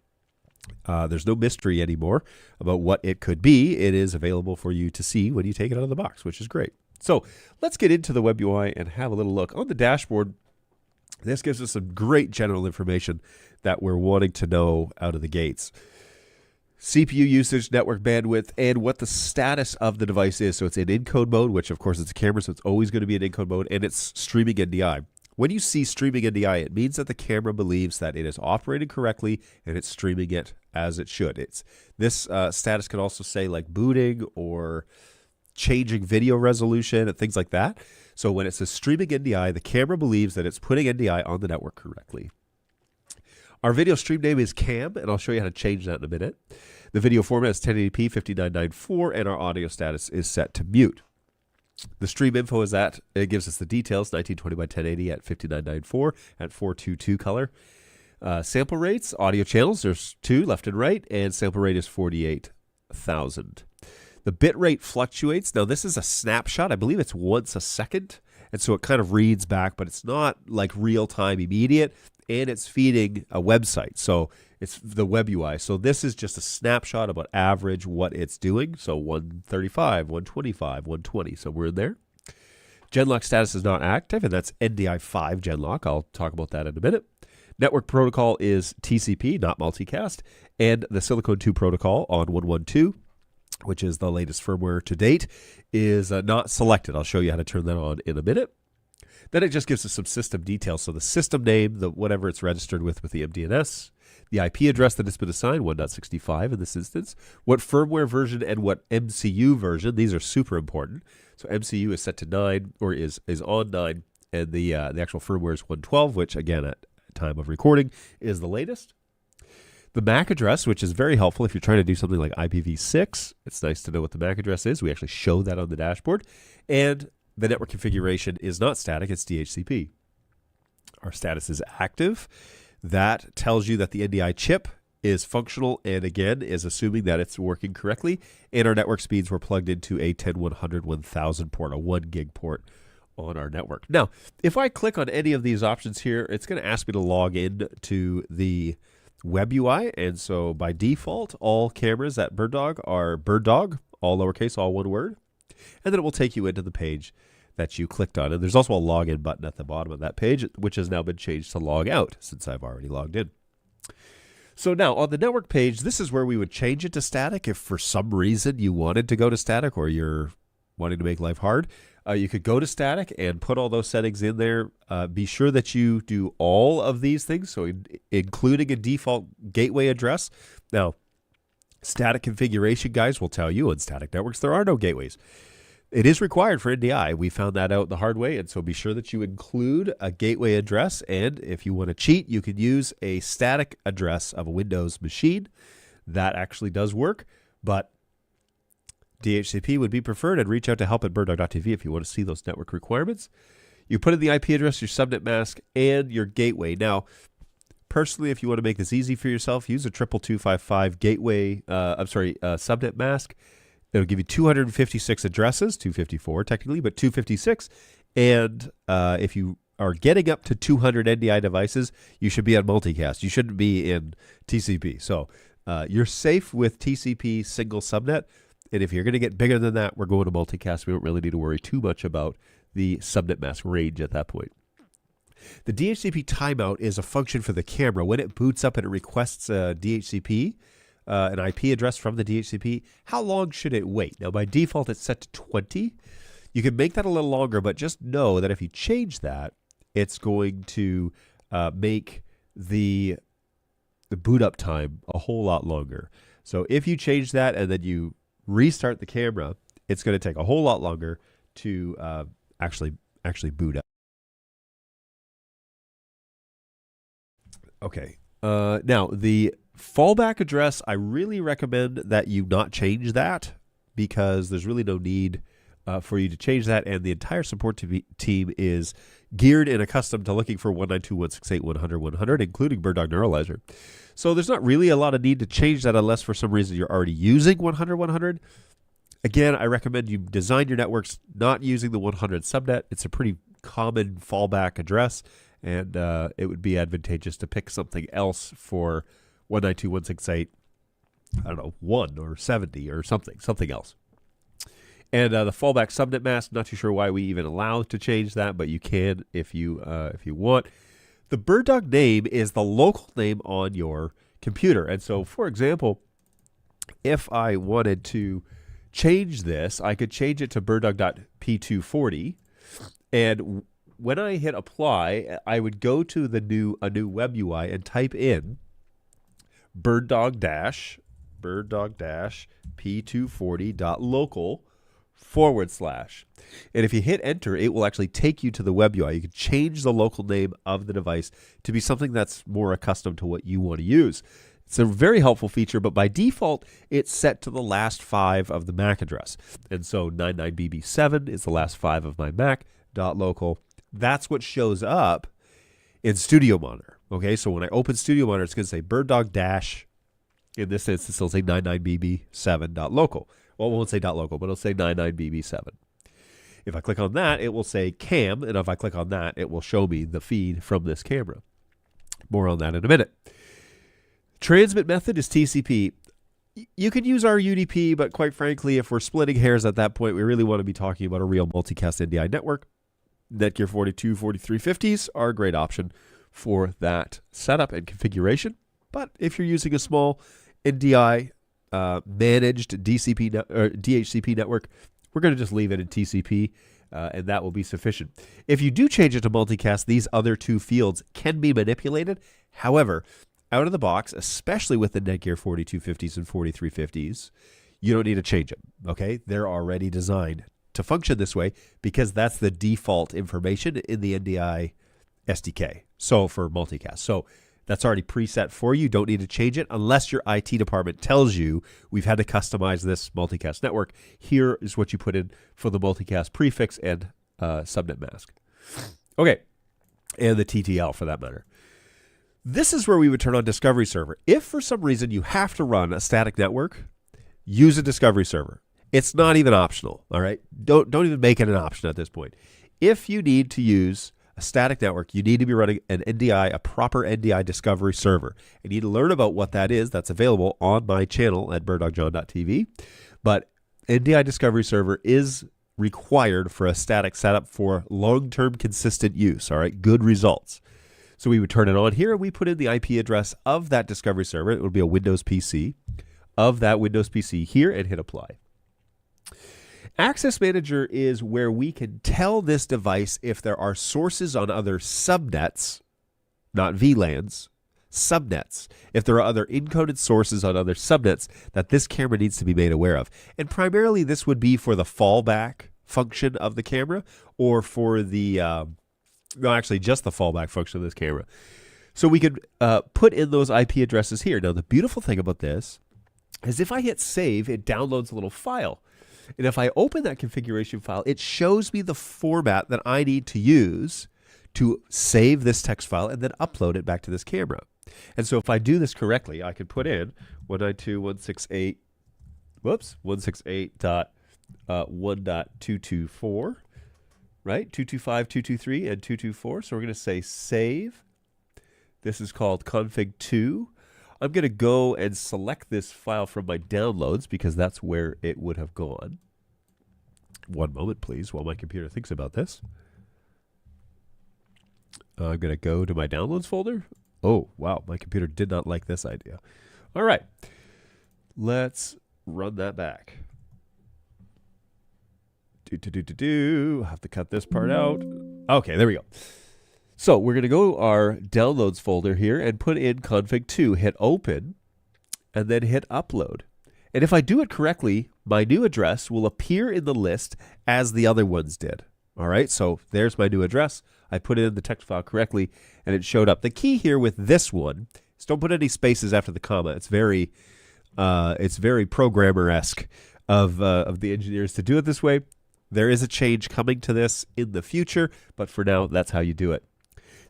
Speaker 1: there's no mystery anymore about what it could be. It is available for you to see when you take it out of the box, which is great. So let's get into the WebUI and have a little look. On the dashboard, this gives us some great general information that we're wanting to know out of the gates. CPU usage, network bandwidth, and what the status of the device is. So it's in encode mode, which of course it's a camera, so it's always going to be in encode mode, and it's streaming NDI. When you see streaming NDI, it means that the camera believes that it is operating correctly and it's streaming it as it should. This status can also say like booting or changing video resolution and things like that. So when it says streaming NDI, the camera believes that it's putting NDI on the network correctly. Our video stream name is Cam, and I'll show you how to change that in a minute. The video format is 1080p 5994, and our audio status is set to mute. The stream info is that it gives us the details, 1920 by 1080 at 5994 at 422 color. Sample rates, audio channels, there's 2 left and right, and sample rate is 48,000. The bit rate fluctuates. Now this is a snapshot. I believe it's once a second, and so it kind of reads back, but it's not like real-time immediate, and it's feeding a website. So it's the WebUI. So this is just a snapshot about average what it's doing. So 135, 125, 120, somewhere in there. Genlock status is not active, and that's NDI5 Genlock. I'll talk about that in a minute. Network protocol is TCP, not multicast, and the Silicon 2 protocol on 112, which is the latest firmware to date, is not selected. I'll show you how to turn that on in a minute. Then it just gives us some system details. So the system name, whatever it's registered with the MDNS, the IP address that it's been assigned, 1.65 in this instance, what firmware version and what MCU version. These are super important. So MCU is set to 9, or is on 9, and the actual firmware is 112, which again at time of recording is the latest. The MAC address, which is very helpful if you're trying to do something like IPv6. It's nice to know what the MAC address is. We actually show that on the dashboard. And the network configuration is not static, it's DHCP. Our status is active. That tells you that the NDI chip is functional and, again, is assuming that it's working correctly. And our network speeds were plugged into a 10-100 1000 port, a 1 gig port on our network. Now, if I click on any of these options here, it's going to ask me to log in to the WebUI. And so by default, all cameras at BirdDog are BirdDog, all lowercase, all one word. And then it will take you into the page that you clicked on. And there's also a login button at the bottom of that page, which has now been changed to log out since I've already logged in. So now on the network page, this is where we would change it to static if for some reason you wanted to go to static or you're wanting to make life hard. You could go to static and put all those settings in there. Be sure that you do all of these things, so including a default gateway address. Now, static configuration guys will tell you on static networks there are no gateways. It is required for NDI. We found that out the hard way, and so be sure that you include a gateway address, and if you want to cheat, you can use a static address of a Windows machine. That actually does work, but DHCP would be preferred, and reach out to help@birddog.tv if you want to see those network requirements. You put in the IP address, your subnet mask, and your gateway. Now, personally, if you want to make this easy for yourself, use a 22255 gateway, subnet mask. It'll give you 256 addresses, 254 technically, but 256. And if you are getting up to 200 NDI devices, you should be on multicast. You shouldn't be in TCP. So you're safe with TCP single subnet. And if you're going to get bigger than that, we're going to multicast. We don't really need to worry too much about the subnet mask range at that point. The DHCP timeout is a function for the camera. When it boots up and it requests a DHCP, an IP address from the DHCP, how long should it wait? Now, by default, it's set to 20. You can make that a little longer, but just know that if you change that, it's going to make the boot up time a whole lot longer. So if you change that and then you restart the camera, it's going to take a whole lot longer to actually boot up. Okay. Now, the fallback address, I really recommend that you not change that because there's really no need for you to change that, and the entire support team is geared and accustomed to looking for 192.168.100.100, including BirdDog Neuralizer. So there's not really a lot of need to change that unless for some reason you're already using 100.100. Again, I recommend you design your networks not using the 100 subnet. It's a pretty common fallback address, and it would be advantageous to pick something else for 192.168, I don't know, 1 or 70 or something else. And the fallback subnet mask, not too sure why we even allow to change that, but you can if you want. The BirdDog name is the local name on your computer. And so, for example, if I wanted to change this, I could change it to birddog.p240. And when I hit apply, I would go to a new WebUI and type in birddog-p240.local/. And if you hit enter, it will actually take you to the WebUI. You can change the local name of the device to be something that's more accustomed to what you want to use. It's a very helpful feature, but by default, it's set to the last 5 of the MAC address. And so 99BB7 is the last 5 of my Mac.local. That's what shows up in Studio Monitor. Okay, so when I open Studio Monitor, it's going to say BirdDog dash, in this instance, it'll say 99BB7.local. Well, it won't say .local, but it'll say 99BB7. If I click on that, it will say cam, and if I click on that, it will show me the feed from this camera. More on that in a minute. Transmit method is TCP. You can use our UDP, but quite frankly, if we're splitting hairs at that point, we really want to be talking about a real multicast NDI network. Netgear 42, 4350s are a great option for that setup and configuration. But if you're using a small NDI managed DHCP network, we're going to just leave it in TCP, and that will be sufficient. If you do change it to multicast, these other 2 fields can be manipulated. However, out of the box, especially with the Netgear 4250s and 4350s, you don't need to change them. Okay, they're already designed to function this way because that's the default information in the NDI SDK. So for multicast, so That's already preset for you. Don't need to change it unless your IT department tells you we've had to customize this multicast network. Here is what you put in for the multicast prefix and subnet mask. Okay, and the TTL for that matter. This is where we would turn on Discovery Server. If for some reason you have to run a static network, use a Discovery Server. It's not even optional, all right? Don't even make it an option at this point. If you need to use a static network, you need to be running an NDI, a proper NDI Discovery Server. You need to learn about what that is. That's available on my channel at birddogjon.tv. But NDI Discovery Server is required for a static setup for long-term consistent use, all right? Good results. So we would turn it on here, and we put in the IP address of that Discovery Server. It would be a Windows PC of that Windows PC here, and hit apply. Access Manager is where we can tell this device if there are sources on other subnets, not VLANs, subnets, if there are other encoded sources on other subnets that this camera needs to be made aware of. And primarily this would be for the fallback function of the camera, or for the, no, actually just the fallback function of this camera. So we could put in those IP addresses here. Now the beautiful thing about this is if I hit save, it downloads a little file. And if I open that configuration file, it shows me the format that I need to use to save this text file and then upload it back to this camera. And so if I do this correctly, I could put in 192.168.1.224, right? 225, 223, and 224. So we're going to say save. This is called config2. I'm going to go and select this file from my downloads because that's where it would have gone. One moment, please, while my computer thinks about this. I'm going to go to my downloads folder. Oh, wow, my computer did not like this idea. All right, let's run that back. I'll have to cut this part out. Okay, there we go. So we're going to go to our downloads folder here and put in config2, hit open, and then hit upload. And if I do it correctly, my new address will appear in the list as the other ones did. All right, so there's my new address. I put it in the text file correctly, and it showed up. The key here with this one is don't put any spaces after the comma. It's very programmer-esque of the engineers to do it this way. There is a change coming to this in the future, but for now, that's how you do it.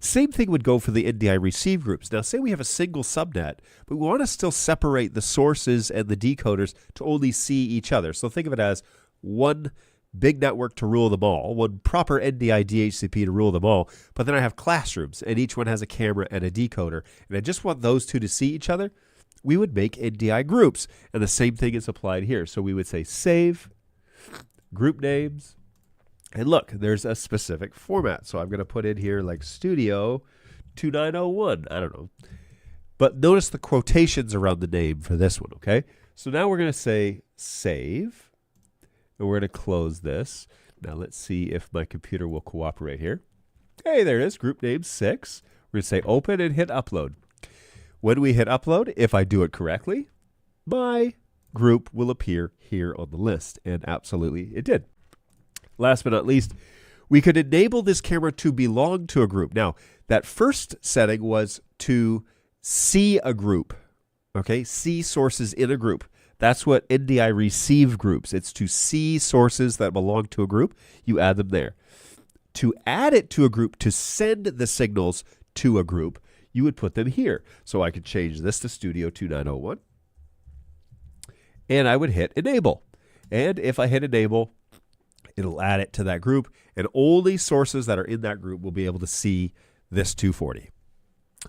Speaker 1: Same thing would go for the NDI receive groups. Now, say we have a single subnet, but we want to still separate the sources and the decoders to only see each other. So think of it as one big network to rule them all, one proper NDI DHCP to rule them all, but then I have classrooms, and each one has a camera and a decoder, and I just want those two to see each other. We would make NDI groups, and the same thing is applied here. So we would say save, group names, and look, there's a specific format. So I'm going to put in here like Studio 2901. I don't know. But notice the quotations around the name for this one, okay? So now we're going to say save, and we're going to close this. Now let's see if my computer will cooperate here. Hey, there it is, group name 6. We're going to say open and hit upload. When we hit upload, if I do it correctly, my group will appear here on the list, and absolutely it did. Last but not least, we could enable this camera to belong to a group. Now, that first setting was to see a group, okay? See sources in a group. That's what NDI receive groups. It's to see sources that belong to a group. You add them there. To add it to a group, to send the signals to a group, you would put them here. So I could change this to Studio 2901. And I would hit enable. And if I hit enable, it'll add it to that group, and only sources that are in that group will be able to see this 240.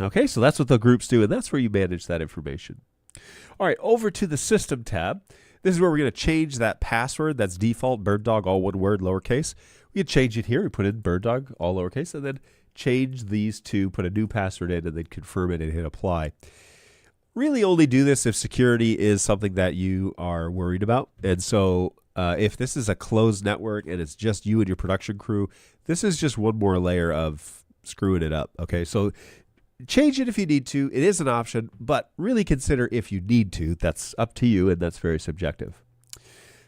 Speaker 1: Okay, so that's what the groups do, and that's where you manage that information. All right, over to the System tab. This is where we're going to change that password that's default, BirdDog, all one word, lowercase. We can change it here. We put in BirdDog, all lowercase, and then change these two, put a new password in, and then confirm it and hit apply. Really only do this if security is something that you are worried about. And so if this is a closed network and it's just you and your production crew, this is just one more layer of screwing it up. Okay, so change it if you need to. It is an option, but really consider if you need to. That's up to you, and that's very subjective.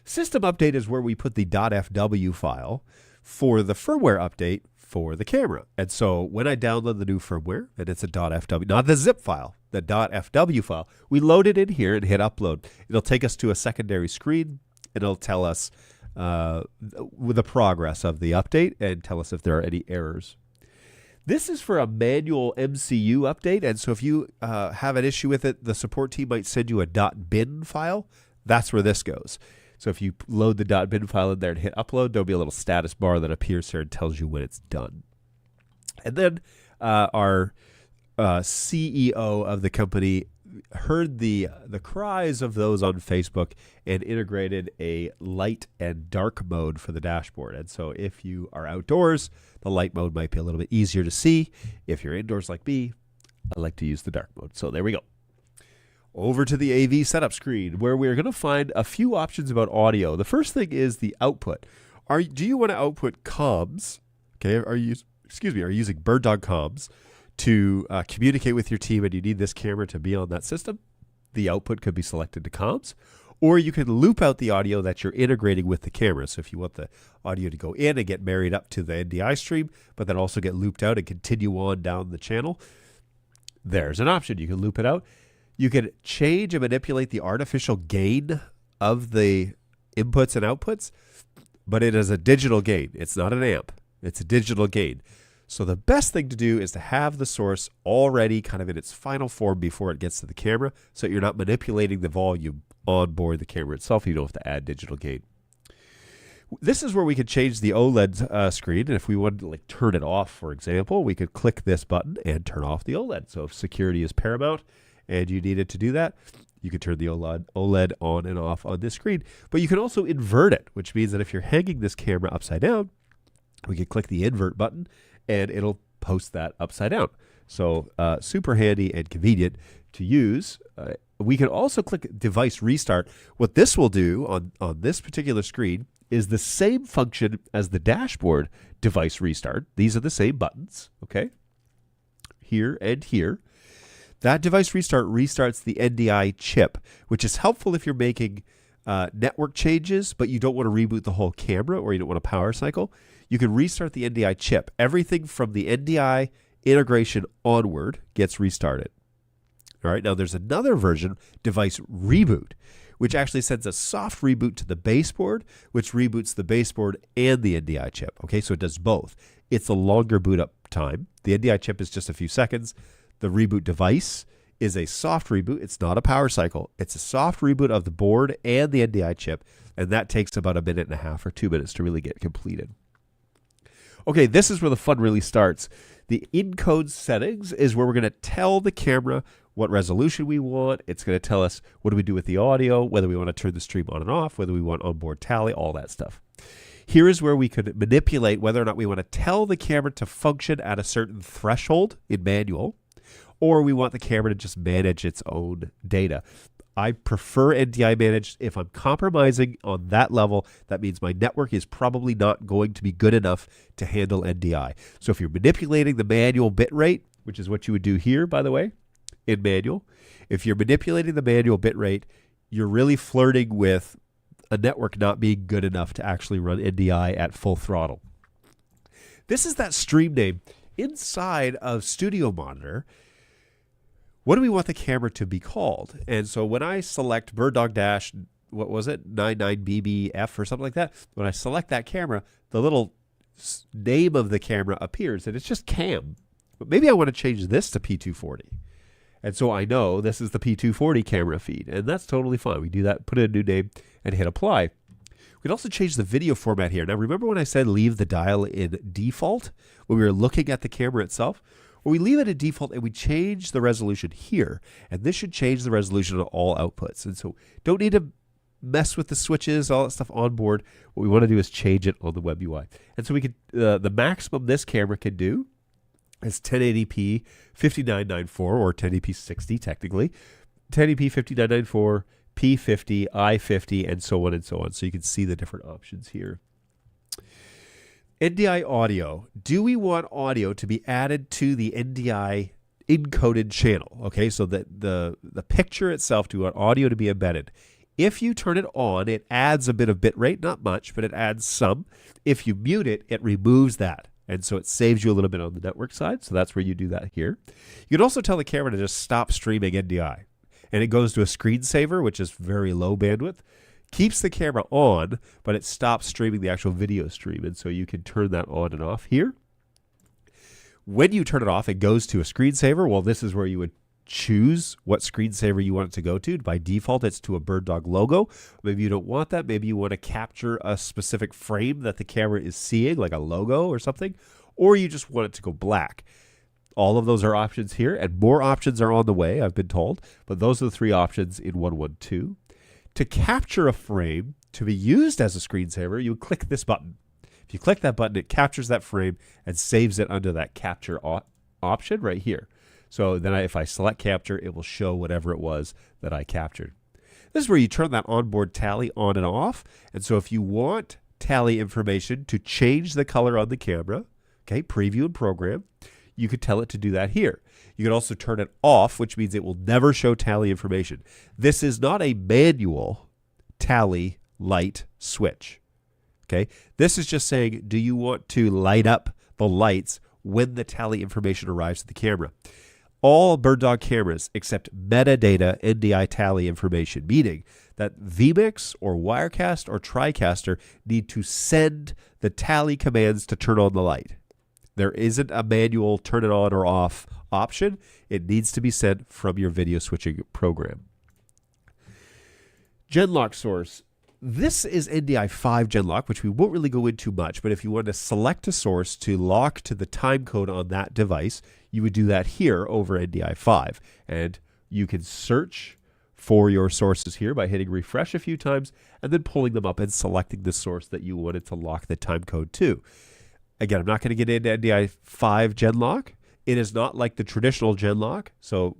Speaker 1: System update is where we put the .fw file for the firmware update for the camera. And so when I download the new firmware, and it's a .fw, not the zip file, the .fw file, we load it in here and hit upload. It'll take us to a secondary screen, and it'll tell us with the progress of the update and tell us if there are any errors. This is for a manual MCU update, and so if you have an issue with it, the support team might send you a .bin file. That's where this goes. So if you load the .bin file in there and hit upload, there'll be a little status bar that appears here and tells you when it's done. And then our CEO of the company heard the cries of those on Facebook and integrated a light and dark mode for the dashboard. And so if you are outdoors, the light mode might be a little bit easier to see. If you're indoors like me, I like to use the dark mode. So there we go. Over to the AV setup screen, where we're going to find a few options about audio. The first thing is the output. Do you want to output comms? Okay, are you using BirdDog comms to communicate with your team, and you need this camera to be on that system? The output could be selected to comms, or you can loop out the audio that you're integrating with the camera. So if you want the audio to go in and get married up to the NDI stream, but then also get looped out and continue on down the channel, there's an option. You can loop it out. You can change and manipulate the artificial gain of the inputs and outputs, but it is a digital gain. It's not an amp. It's a digital gain. So the best thing to do is to have the source already kind of in its final form before it gets to the camera, so you're not manipulating the volume on board the camera itself. You don't have to add digital gain. This is where we could change the OLED screen, and if we wanted to turn it off, for example, we could click this button and turn off the OLED. So if security is paramount and you needed to do that, you could turn the OLED on and off on this screen. But you can also invert it, which means that if you're hanging this camera upside down, we could click the invert button and it'll post that upside down. So super handy and convenient to use. We can also click device restart. What this will do on this particular screen is the same function as the dashboard device restart. These are the same buttons, okay? Here and here. That device restart restarts the NDI chip, which is helpful if you're making network changes, but you don't want to reboot the whole camera or you don't want a power cycle. You can restart the NDI chip. Everything from the NDI integration onward gets restarted. All right, now there's another version, device reboot, which actually sends a soft reboot to the baseboard, which reboots the baseboard and the NDI chip. Okay, so it does both. It's a longer boot up time. The NDI chip is just a few seconds. The reboot device is a soft reboot. It's not a power cycle. It's a soft reboot of the board and the NDI chip, and that takes about 1.5 minutes or 2 minutes to really get completed. Okay, this is where the fun really starts. The encode settings is where we're going to tell the camera what resolution we want. It's going to tell us what do we do with the audio, whether we want to turn the stream on and off, whether we want onboard tally, all that stuff. Here is where we could manipulate whether or not we want to tell the camera to function at a certain threshold in manual, or we want the camera to just manage its own data. I prefer NDI managed. If I'm compromising on that level, that means my network is probably not going to be good enough to handle NDI. So if you're manipulating the manual bit rate, which is what you would do here, by the way, in manual, if you're manipulating the manual bit rate, you're really flirting with a network not being good enough to actually run NDI at full throttle. This is that stream name. Inside of Studio Monitor, what do we want the camera to be called? And so when I select BirdDog dash, what was it, 99BBF or something like that, when I select that camera, the little name of the camera appears, and it's just cam. But maybe I want to change this to P240. And so I know this is the P240 camera feed, and that's totally fine. We do that, put in a new name, and hit apply. We can also change the video format here. Now remember when I said leave the dial in default when we were looking at the camera itself? Well, we leave it at default and we change the resolution here. And this should change the resolution of all outputs. And so don't need to mess with the switches, all that stuff on board. What we want to do is change it on the WebUI. And so we could, the maximum this camera can do is 1080p 5994 or 1080p 60 technically. 1080p 5994, P50, I50, and so on and so on. So you can see the different options here. NDI audio. Do we want audio to be added to the NDI encoded channel? Okay, so that the picture itself, do we want audio to be embedded? If you turn it on, it adds a bit of bit rate, not much, but it adds some. If you mute it, it removes that. And so it saves you a little bit on the network side. So that's where you do that here. You can also tell the camera to just stop streaming NDI. And it goes to a screensaver, which is very low bandwidth. Keeps the camera on, but it stops streaming the actual video stream. And so you can turn that on and off here. When you turn it off, it goes to a screensaver. Well, this is where you would choose what screensaver you want it to go to. By default, it's to a BirdDog logo. Maybe you don't want that. Maybe you want to capture a specific frame that the camera is seeing, like a logo or something, or you just want it to go black. All of those are options here, and more options are on the way, I've been told, but those are the 3 options in 112. To capture a frame to be used as a screensaver, you would click this button. If you click that button, it captures that frame and saves it under that capture option right here. So then if I select capture, it will show whatever it was that I captured. This is where you turn that onboard tally on and off. And so if you want tally information to change the color on the camera, okay, preview and program, you could tell it to do that here. You can also turn it off, which means it will never show tally information. This is not a manual tally light switch. Okay, this is just saying, do you want to light up the lights when the tally information arrives to the camera? All BirdDog cameras accept metadata NDI tally information, meaning that vmix or Wirecast or TriCaster need to send the tally commands to turn on the light. There isn't a manual turn it on or off option. It needs to be sent from your video switching program. Genlock source. This is NDI 5 Genlock, which we won't really go into much, but if you want to select a source to lock to the time code on that device, you would do that here over NDI 5. And you can search for your sources here by hitting refresh a few times and then pulling them up and selecting the source that you wanted to lock the time code to. Again, I'm not going to get into NDI 5 Genlock. It is not like the traditional Genlock, so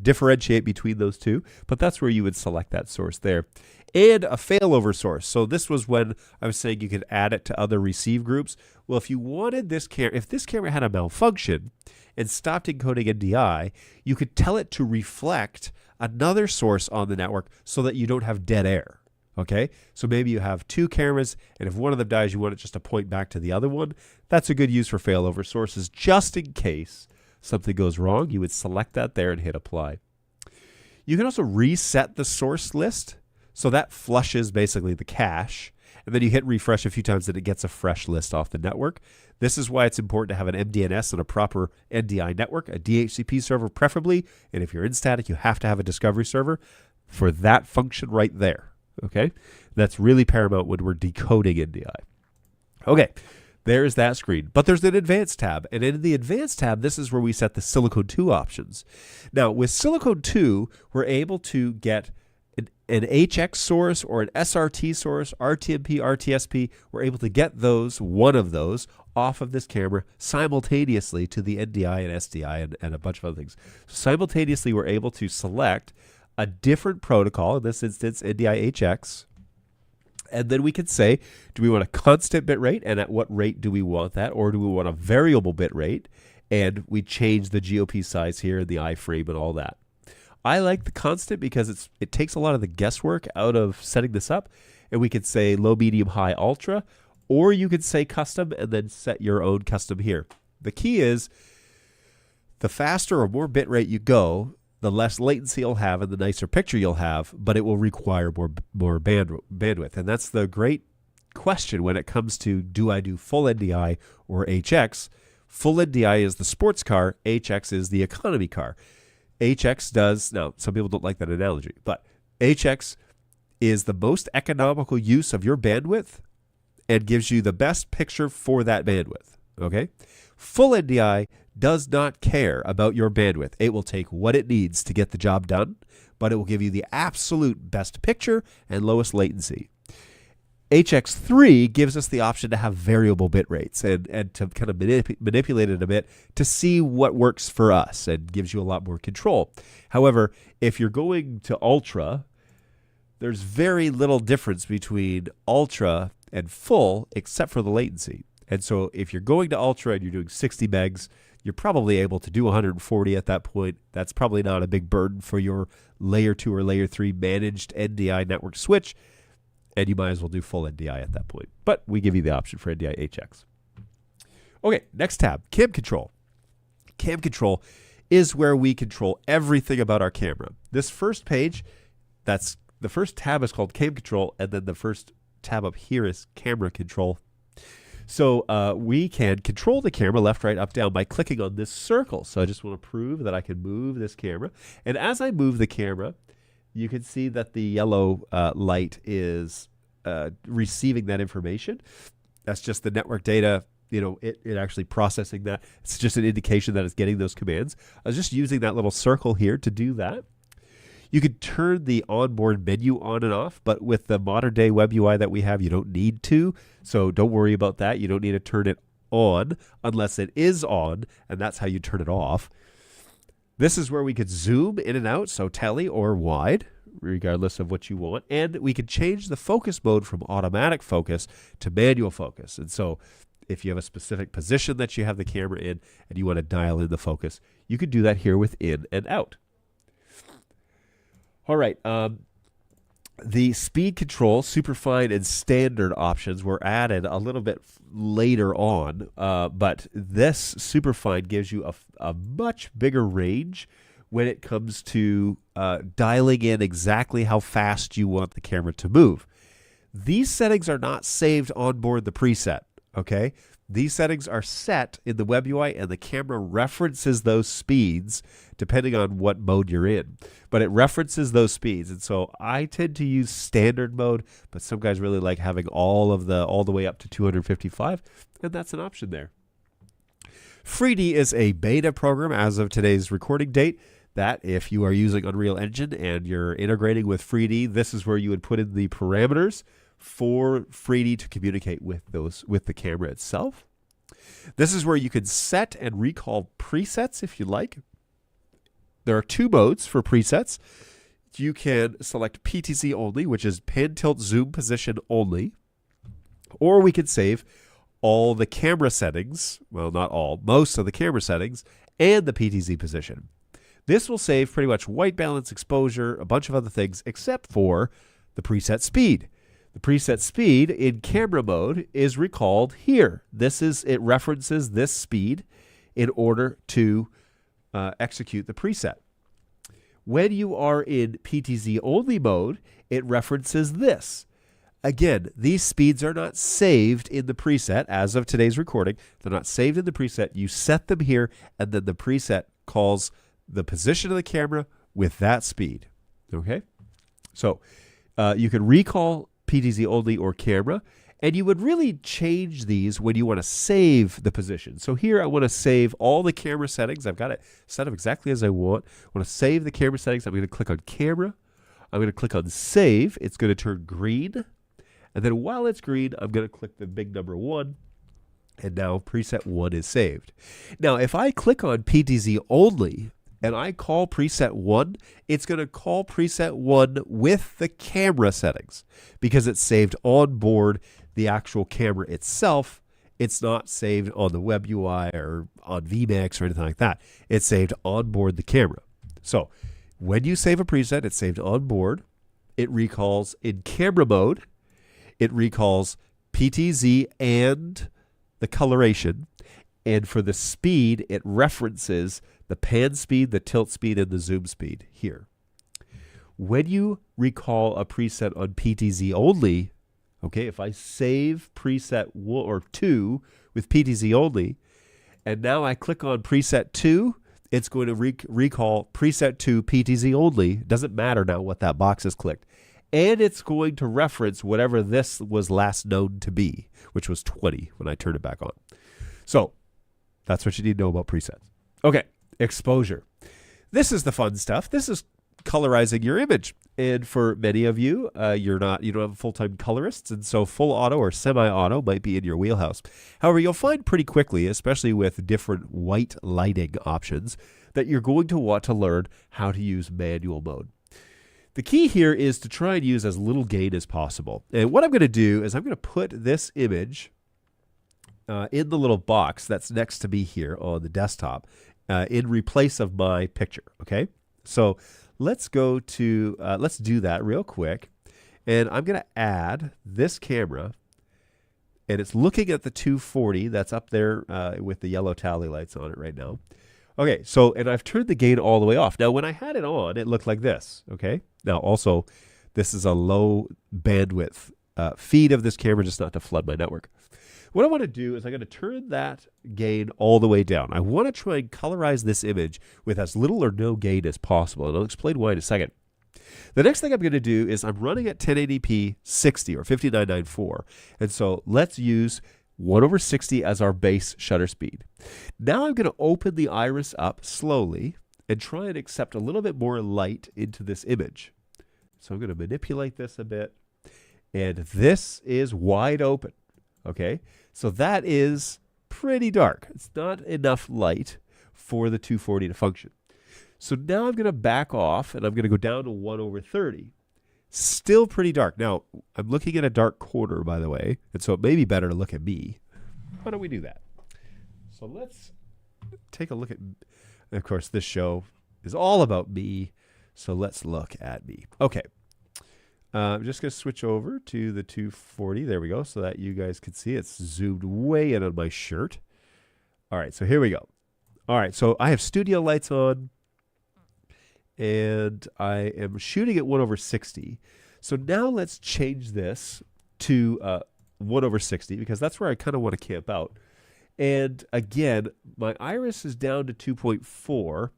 Speaker 1: differentiate between those two, but that's where you would select that source there. And a failover source. So this was when I was saying you could add it to other receive groups. Well, if you wanted this camera, if this camera had a malfunction and stopped encoding NDI, you could tell it to reflect another source on the network so that you don't have dead air. Okay, so maybe you have 2 cameras, and if one of them dies, you want it just to point back to the other one. That's a good use for failover sources, just in case something goes wrong. You would select that there and hit apply. You can also reset the source list, so that flushes basically the cache, and then you hit refresh a few times and it gets a fresh list off the network. This is why it's important to have an MDNS and a proper NDI network, a DHCP server preferably, and if you're in static, you have to have a discovery server for that function right there. Okay, that's really paramount when we're decoding NDI. Okay, there's that screen. But there's an advanced tab. And in the advanced tab, this is where we set the Silicon 2 options. Now, with Silicon 2, we're able to get an HX source or an SRT source, RTMP, RTSP. We're able to get those, one of those, off of this camera simultaneously to the NDI and SDI and a bunch of other things. So simultaneously, we're able to select a different protocol, in this instance, NDI HX. And then we can say, do we want a constant bit rate, and at what rate do we want that, or do we want a variable bit rate? And we change the GOP size here and the iframe and all that. I like the constant because it takes a lot of the guesswork out of setting this up. And we could say low, medium, high, ultra, or you could say custom and then set your own custom here. The key is the faster or more bit rate you go, the less latency you'll have and the nicer picture you'll have, but it will require more bandwidth. And that's the great question when it comes to, do I do full NDI or HX? Full NDI is the sports car, HX is the economy car. HX does, now some people don't like that analogy, but HX is the most economical use of your bandwidth and gives you the best picture for that bandwidth, okay? Full NDI does not care about your bandwidth. It will take what it needs to get the job done, but it will give you the absolute best picture and lowest latency. HX3 gives us the option to have variable bit rates and to kind of manipulate it a bit to see what works for us and gives you a lot more control. However, if you're going to ultra, there's very little difference between ultra and full except for the latency. And so if you're going to ultra and you're doing 60 megs, you're probably able to do 140 at that point. That's probably not a big burden for your layer 2 or layer 3 managed NDI network switch, and you might as well do full NDI at that point. But we give you the option for NDI HX. Okay, next tab, cam control. Cam control is where we control everything about our camera. This first page, that's the first tab is called cam control, and then the first tab up here is camera control. So we can control the camera left, right, up, down by clicking on this circle. So I just want to prove that I can move this camera. And as I move the camera, you can see that the yellow light is receiving that information. That's just the network data, it actually processing that. It's just an indication that it's getting those commands. I was just using that little circle here to do that. You could turn the onboard menu on and off, but with the modern day WebUI that we have, you don't need to. So don't worry about that. You don't need to turn it on unless it is on, and that's how you turn it off. This is where we could zoom in and out, so tele or wide, regardless of what you want. And we can change the focus mode from automatic focus to manual focus. And so if you have a specific position that you have the camera in and you want to dial in the focus, you can do that here with in and out. All right, the speed control, superfine, and standard options were added a little bit later on, but this superfine gives you a much bigger range when it comes to dialing in exactly how fast you want the camera to move. These settings are not saved on board the preset, okay? These settings are set in the WebUI, and the camera references those speeds depending on what mode you're in. But it references those speeds, and so I tend to use standard mode, but some guys really like having all the way up to 255, and that's an option there. 3D is a beta program as of today's recording date. That if you are using Unreal Engine and you're integrating with 3D, this is where you would put in the parameters for 3D to communicate with the camera itself. This is where you can set and recall presets if you like. There are two modes for presets. You can select PTZ only, which is pan, tilt, zoom position only, or we can save all the camera settings, well, not all, most of the camera settings, and the PTZ position. This will save pretty much white balance, exposure, a bunch of other things, except for the preset speed. The preset speed in camera mode is recalled here. It references this speed in order to execute the preset. When you are in PTZ only mode, it references this. Again, these speeds are not saved in the preset as of today's recording. They're not saved in the preset. You set them here, and then the preset calls the position of the camera with that speed. Okay? So you can recall PTZ only or camera, and you would really change these when you want to save the position. So here I want to save all the camera settings. I've got it set up exactly as I want. I want to save the camera settings. I'm going to click on camera. I'm going to click on save. It's going to turn green. And then while it's green, I'm going to click the big number 1. And now preset 1 is saved. Now, if I click on PTZ only and I call preset 1, it's going to call preset 1 with the camera settings because it's saved on board the actual camera itself. It's not saved on the WebUI or on vmix or anything like that. It's saved on board the camera. So when you save a preset, it's saved on board. It recalls in camera mode. It recalls PTZ and the coloration. And for the speed, it references the pan speed, the tilt speed, and the zoom speed here. When you recall a preset on PTZ only, okay, if I save preset 1 or 2 with PTZ only, and now I click on preset 2, it's going to recall preset 2 PTZ only. It doesn't matter now what that box is clicked. And it's going to reference whatever this was last known to be, which was 20 when I turn it back on. So that's what you need to know about presets. Okay, exposure. This is the fun stuff. This is colorizing your image. And for many of you, you don't have full-time colorists, and so full auto or semi-auto might be in your wheelhouse. However, you'll find pretty quickly, especially with different white lighting options, that you're going to want to learn how to use manual mode. The key here is to try and use as little gain as possible. And what I'm going to do is I'm going to put this image in the little box that's next to me here on the desktop in replace of my picture, okay? So let's go to, let's do that real quick. And I'm going to add this camera and it's looking at the 240 that's up there with the yellow tally lights on it right now. Okay, so, and I've turned the gain all the way off. Now, when I had it on, it looked like this, okay? Now, also, this is a low bandwidth feed of this camera, just not to flood my network. What I want to do is I'm going to turn that gain all the way down. I want to try and colorize this image with as little or no gain as possible, and I'll explain why in a second. The next thing I'm going to do is I'm running at 1080p 60 or 5994, and so let's use 1/60 as our base shutter speed. Now I'm going to open the iris up slowly and try and accept a little bit more light into this image. So I'm going to manipulate this a bit, and this is wide open. Okay, so that is pretty dark. It's not enough light for the 240 to function. So now I'm going to back off, and I'm going to go down to 1/30. Still pretty dark. Now, I'm looking at a dark corner, by the way, and so it may be better to look at me. Why don't we do that? So let's take a look at, of course, this show is all about me, so let's look at me. Okay. I'm just going to switch over to the 240. There we go, so that you guys can see it's zoomed way in on my shirt. All right, so here we go. All right, so I have studio lights on, and I am shooting at 1/60. So now let's change this to 1/60 because that's where I kind of want to camp out. And again, my iris is down to 2.4.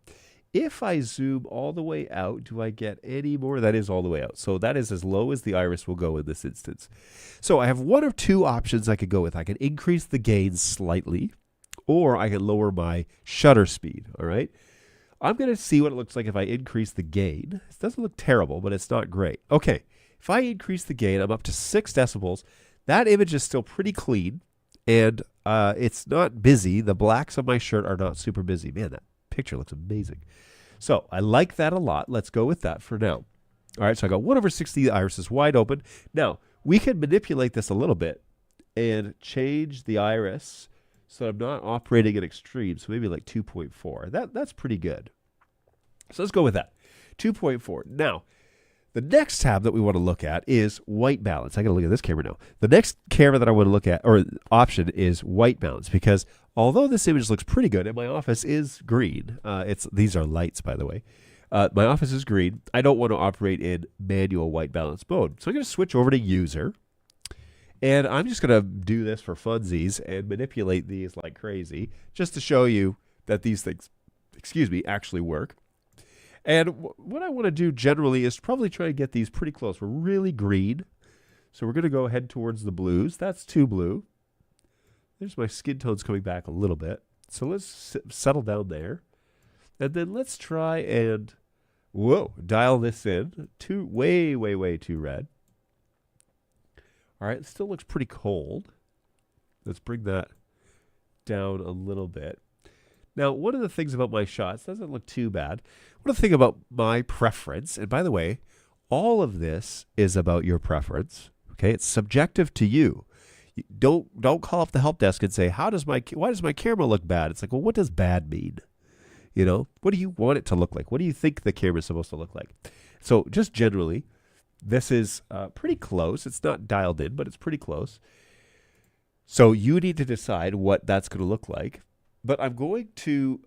Speaker 1: If I zoom all the way out, do I get any more? That is all the way out. So that is as low as the iris will go in this instance. So I have one of two options I could go with. I can increase the gain slightly, or I can lower my shutter speed, all right? I'm going to see what it looks like if I increase the gain. It doesn't look terrible, but it's not great. Okay, if I increase the gain, I'm up to 6 decibels. That image is still pretty clean, and it's not busy. The blacks on my shirt are not super busy. Man, that picture looks amazing. So I like that a lot. Let's go with that for now. All right, so I got 1/60. The iris is wide open. Now, we can manipulate this a little bit and change the iris so I'm not operating at extreme. So maybe like 2.4. That's pretty good. So let's go with that. 2.4. Now, the next tab that we want to look at is white balance. I got to look at this camera now. The next camera that I want to look at, or option, is white balance, because although this image looks pretty good, and my office is green, these are lights, by the way. My office is green. I don't want to operate in manual white balance mode. So I'm going to switch over to user, and I'm just going to do this for funsies and manipulate these like crazy, just to show you that these things, actually work. And what I want to do generally is probably try and get these pretty close. We're really green, so we're going to go head towards the blues. That's too blue. There's my skin tones coming back a little bit. So let's settle down there. And then let's try and, dial this in. Way too red. All right, it still looks pretty cold. Let's bring that down a little bit. Now, one of the things about my shots doesn't look too bad. One of the things about my preference, and by the way, all of this is about your preference. Okay, it's subjective to you. Don't call up the help desk and say, why does my camera look bad? It's like, well, what does bad mean? You know, what do you want it to look like? What do you think the camera is supposed to look like? So just generally, this is pretty close. It's not dialed in, but it's pretty close. So you need to decide what that's going to look like. But I'm going to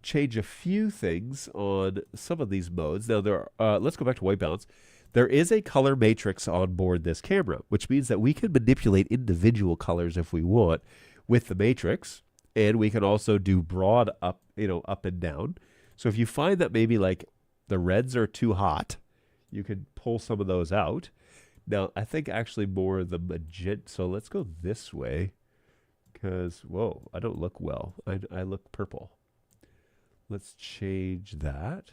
Speaker 1: change a few things on some of these modes. Now, let's go back to white balance. There is a color matrix on board this camera, which means that we can manipulate individual colors if we want with the matrix, and we can also do broad up and down. So if you find that maybe like the reds are too hot, you can pull some of those out. Now, I think actually more the magenta. So let's go this way. Because, I don't look well. I look purple. Let's change that.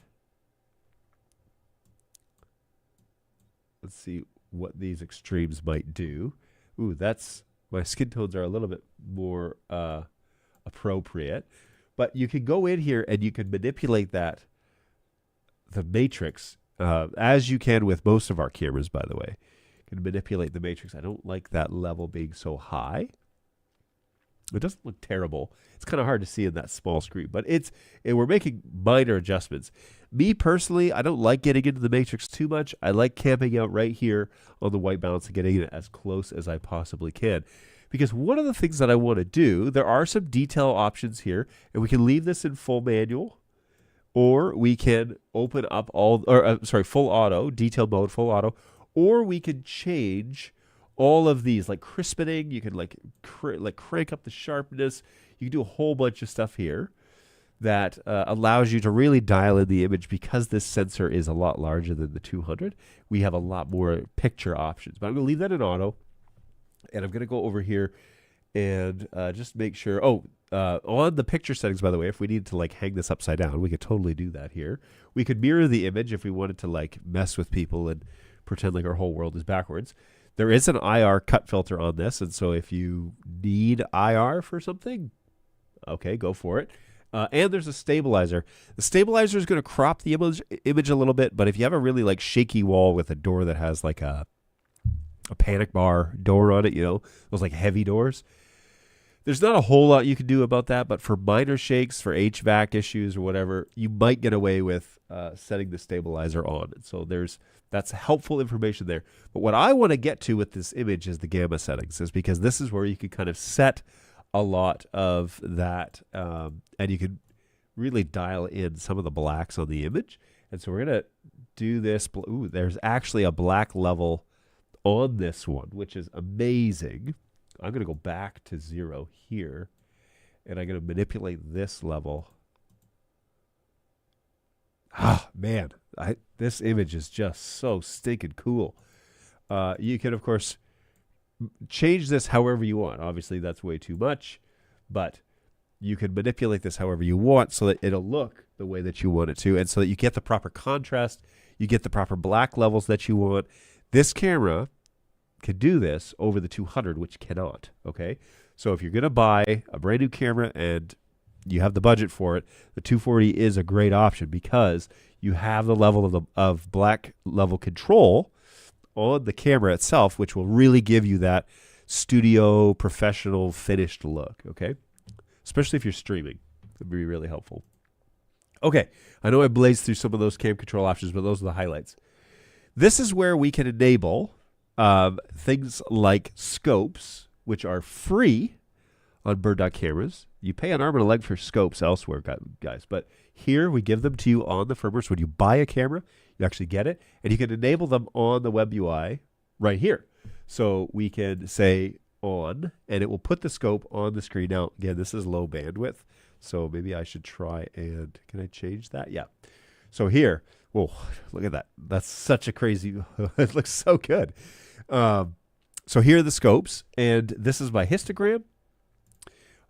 Speaker 1: Let's see what these extremes might do. Ooh, my skin tones are a little bit more appropriate. But you can go in here and you can manipulate the matrix, as you can with most of our cameras, by the way. You can manipulate the matrix. I don't like that level being so high. It doesn't look terrible. It's kind of hard to see in that small screen, but we're making minor adjustments. Me personally, I don't like getting into the matrix too much. I like camping out right here on the white balance and getting it as close as I possibly can, because one of the things that I want to do, there are some detail options here, and we can leave this in full manual, or we can open up full auto, detail mode, full auto, or we can change all of these, like crispening. You can like crank up the sharpness. You can do a whole bunch of stuff here that allows you to really dial in the image. Because this sensor is a lot larger than the 200, we have a lot more picture options. But I'm going to leave that in auto, and I'm going to go over here and just make sure. On the picture settings, by the way, if we need to like hang this upside down, we could totally do that here. We could mirror the image if we wanted to like mess with people and pretend like our whole world is backwards. There is an IR cut filter on this, and so if you need IR for something, okay, go for it. And there's a stabilizer. The stabilizer is going to crop the image a little bit, but if you have a really like shaky wall with a door that has like a panic bar door on it, you know, those like heavy doors, there's not a whole lot you can do about that. But for minor shakes, for HVAC issues or whatever, you might get away with setting the stabilizer on. And so that's helpful information there. But what I want to get to with this image is the gamma settings, is because this is where you can kind of set a lot of that, and you can really dial in some of the blacks on the image. And so we're going to do this. Ooh, there's actually a black level on this one, which is amazing. I'm going to go back to 0 here, and I'm going to manipulate this level. Ah, man, this image is just so stinking cool. You can, of course, change this however you want. Obviously, that's way too much, but you can manipulate this however you want so that it'll look the way that you want it to, and so that you get the proper contrast, you get the proper black levels that you want. This camera can do this over the 200, which cannot, okay? So if you're going to buy a brand new camera and you have the budget for it, the 240 is a great option because you have the level of black level control on the camera itself, which will really give you that studio, professional, finished look, okay? Especially if you're streaming. It'd be really helpful. Okay, I know I blazed through some of those cam control options, but those are the highlights. This is where we can enable things like scopes, which are free on BirdDog cameras. You pay an arm and a leg for scopes elsewhere, guys, but here we give them to you on the firmware. So when you buy a camera, you actually get it, and you can enable them on the WebUI right here. So we can say on, and it will put the scope on the screen. Now, again, this is low bandwidth, so maybe I should try and, can I change that? Yeah. So here, whoa, look at that. That's such a crazy, it looks so good. So here are the scopes, and this is my histogram.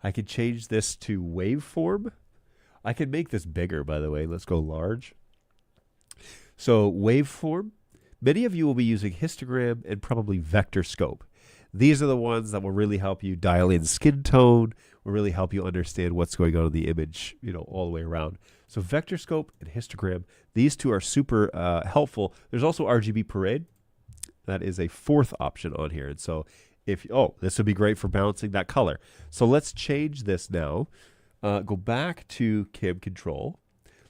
Speaker 1: I can change this to waveform. I can make this bigger, by the way. Let's go large. So waveform, many of you will be using histogram and probably vector scope. These are the ones that will really help you dial in skin tone, will really help you understand what's going on in the image, you know, all the way around. So vector scope and histogram, these two are super helpful. There's also RGB parade. That is a fourth option on here. And so this would be great for balancing that color. So let's change this now. Go back to cam control.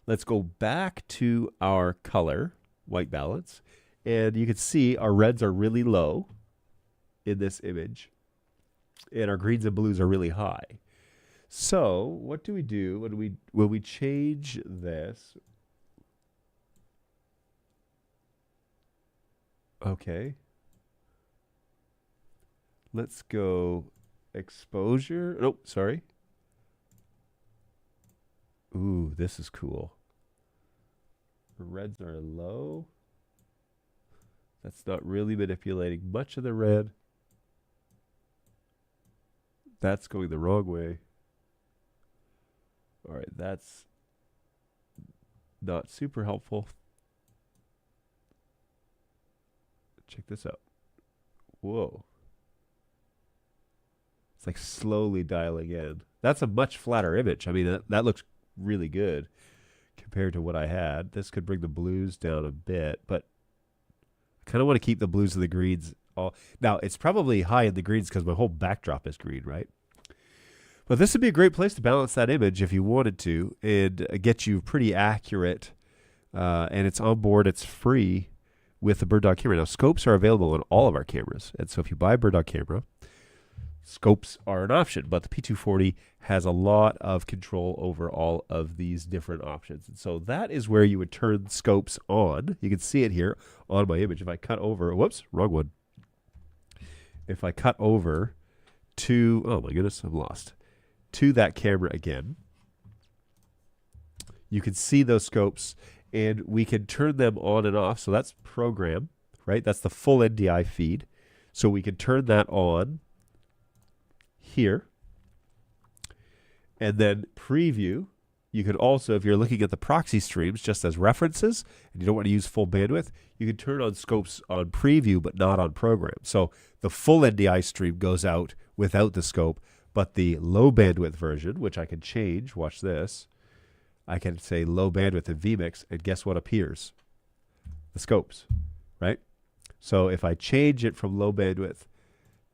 Speaker 1: Let's go back to our color, white balance. And you can see our reds are really low in this image, and our greens and blues are really high. So what do we do when we change this? Okay. Let's go exposure. Oh, sorry. Ooh, this is cool. Reds are low. That's not really manipulating much of the red. That's going the wrong way. All right, that's not super helpful. Check this out. Whoa. It's like slowly dialing in. That's a much flatter image. I mean, that looks really good compared to what I had. This could bring the blues down a bit, but I kind of want to keep the blues and the greens all. Now, it's probably high in the greens because my whole backdrop is green, right? But this would be a great place to balance that image if you wanted to and get you pretty accurate. And it's on board. It's free with the BirdDog camera. Now, scopes are available on all of our cameras. And so if you buy a BirdDog camera, scopes are an option, but the P240 has a lot of control over all of these different options. And so that is where you would turn scopes on. You can see it here on my image. If I cut over, whoops, wrong one. If I cut over to, oh my goodness, I'm lost, to that camera again, you can see those scopes and we can turn them on and off. So that's program, right? That's the full NDI feed. So we can turn that on here. And then preview. You can also, if you're looking at the proxy streams just as references and you don't want to use full bandwidth, you can turn on scopes on preview but not on program. So the full NDI stream goes out without the scope, but the low bandwidth version, which I can change, watch this, I can say low bandwidth in vmix, and guess what appears? The scopes, right? So if I change it from low bandwidth,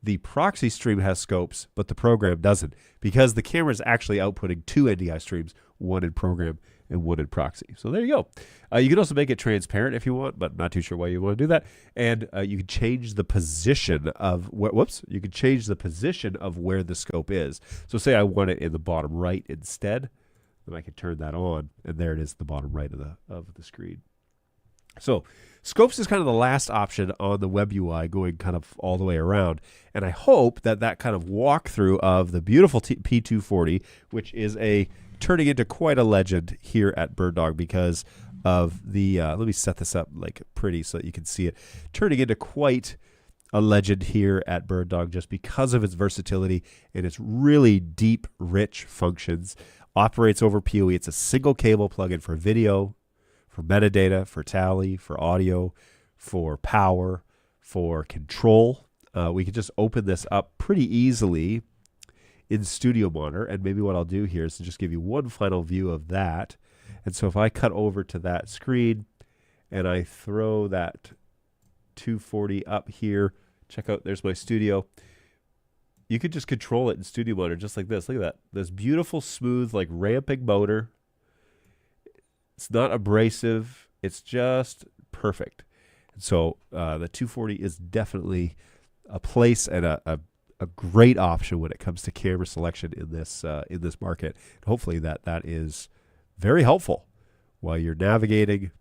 Speaker 1: the proxy stream has scopes, but the program doesn't, because the camera is actually outputting 2 NDI streams, one in program and one in proxy. So there you go. You can also make it transparent if you want, but not too sure why you want to do that. And you can change the position of, you can change the position of where the scope is. So say I want it in the bottom right instead, then I can turn that on, and there it is, the bottom right of the screen. So scopes is kind of the last option on the WebUI, going kind of all the way around. And I hope that that kind of walkthrough of the beautiful P240, which is turning into quite a legend here at BirdDog because of the, let me set this up like pretty so that you can see it, turning into quite a legend here at BirdDog just because of its versatility and its really deep, rich functions. Operates over PoE. It's a single cable plugin for video, for metadata, for tally, for audio, for power, for control. We can just open this up pretty easily in Studio Monitor, and maybe what I'll do here is to just give you one final view of that. And so if I cut over to that screen and I throw that 240 up here, check out, there's my studio. You could just control it in Studio Monitor just like this. Look at that. This beautiful, smooth, like ramping motor. It's not abrasive. It's just perfect. And so the 240 is definitely a place and a great option when it comes to camera selection in this market. And hopefully that is very helpful while you're navigating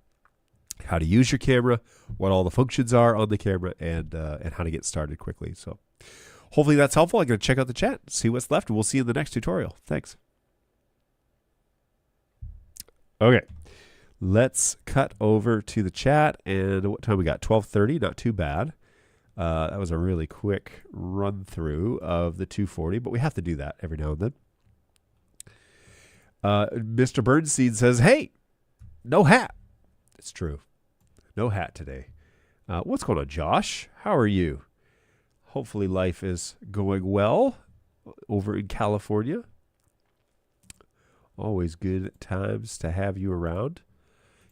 Speaker 1: how to use your camera, what all the functions are on the camera, and how to get started quickly. So hopefully that's helpful. I'm going to check out the chat, see what's left, and we'll see you in the next tutorial. Thanks. Okay, let's cut over to the chat. And what time we got? 12:30, not too bad. That was a really quick run through of the 240, but we have to do that every now and then. Mr. Bernstein says, hey, no hat. It's true. No hat today. What's going on, Josh? How are you? Hopefully life is going well over in California. Always good times to have you around.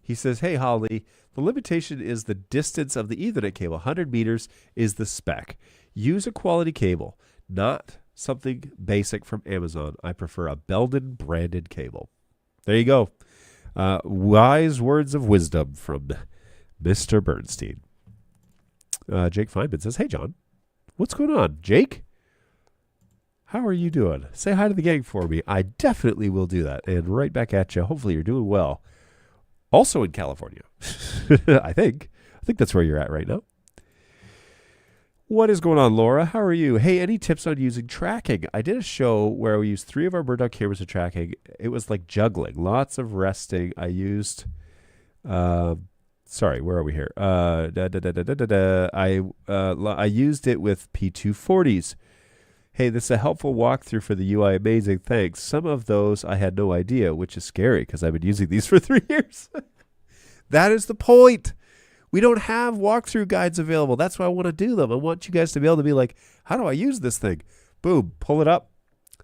Speaker 1: He says, hey, Holly, the limitation is the distance of the Ethernet cable. 100 meters is the spec. Use a quality cable, not something basic from Amazon. I prefer a Belden branded cable. There you go. Wise words of wisdom from Mr. Bernstein. Jake Feynman says, hey, John. What's going on, Jake? How are you doing? Say hi to the gang for me. I definitely will do that. And right back at you. Hopefully you're doing well. Also in California. I think that's where you're at right now. What is going on, Laura? How are you? Hey, any tips on using tracking? I did a show where we used 3 of our BirdDog cameras for tracking. It was like juggling. Lots of resting. I used... sorry, where are we here? I used it with P240s. Hey, this is a helpful walkthrough for the UI. Amazing, thanks. Some of those I had no idea, which is scary because I've been using these for 3 years. That is the point. We don't have walkthrough guides available. That's why I want to do them. I want you guys to be able to be like, how do I use this thing? Boom, pull it up.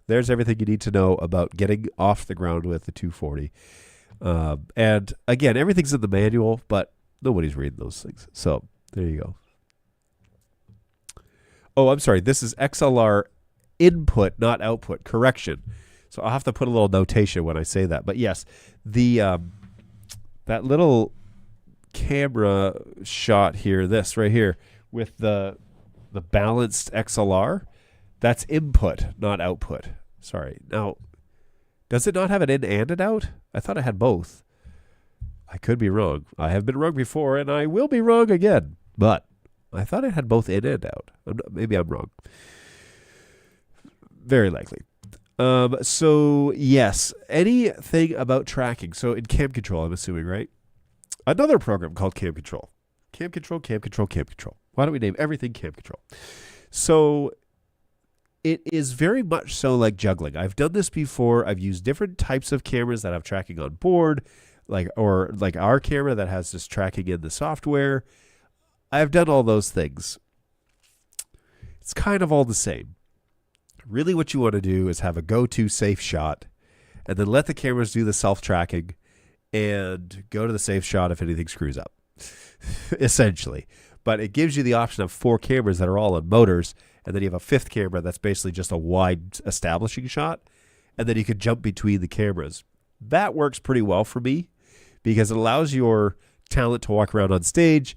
Speaker 1: There's everything you need to know about getting off the ground with the 240. And again, everything's in the manual, but nobody's reading those things. So there you go. Oh, I'm sorry. This is XLR input, not output. Correction. So I'll have to put a little notation when I say that. But yes, the that little camera shot here, this right here, with the balanced XLR, That's input, not output. Sorry. Now, does it not have an in and an out? I thought it had both. I could be wrong. I have been wrong before, and I will be wrong again. But I thought it had both in and out. Maybe I'm wrong. Very likely. So, yes, anything about tracking. So, in Cam Control, I'm assuming, right? Another program called Cam Control. Cam Control, Cam Control, Cam Control. Why don't we name everything Cam Control? So, it is very much so like juggling. I've done this before. I've used different types of cameras that have tracking on board, like our camera that has this tracking in the software. I've done all those things. It's kind of all the same. Really what you want to do is have a go-to safe shot and then let the cameras do the self-tracking and go to the safe shot if anything screws up, essentially. But it gives you the option of 4 cameras that are all on motors, and then you have a 5th camera that's basically just a wide establishing shot, and then you can jump between the cameras. That works pretty well for me because it allows your talent to walk around on stage.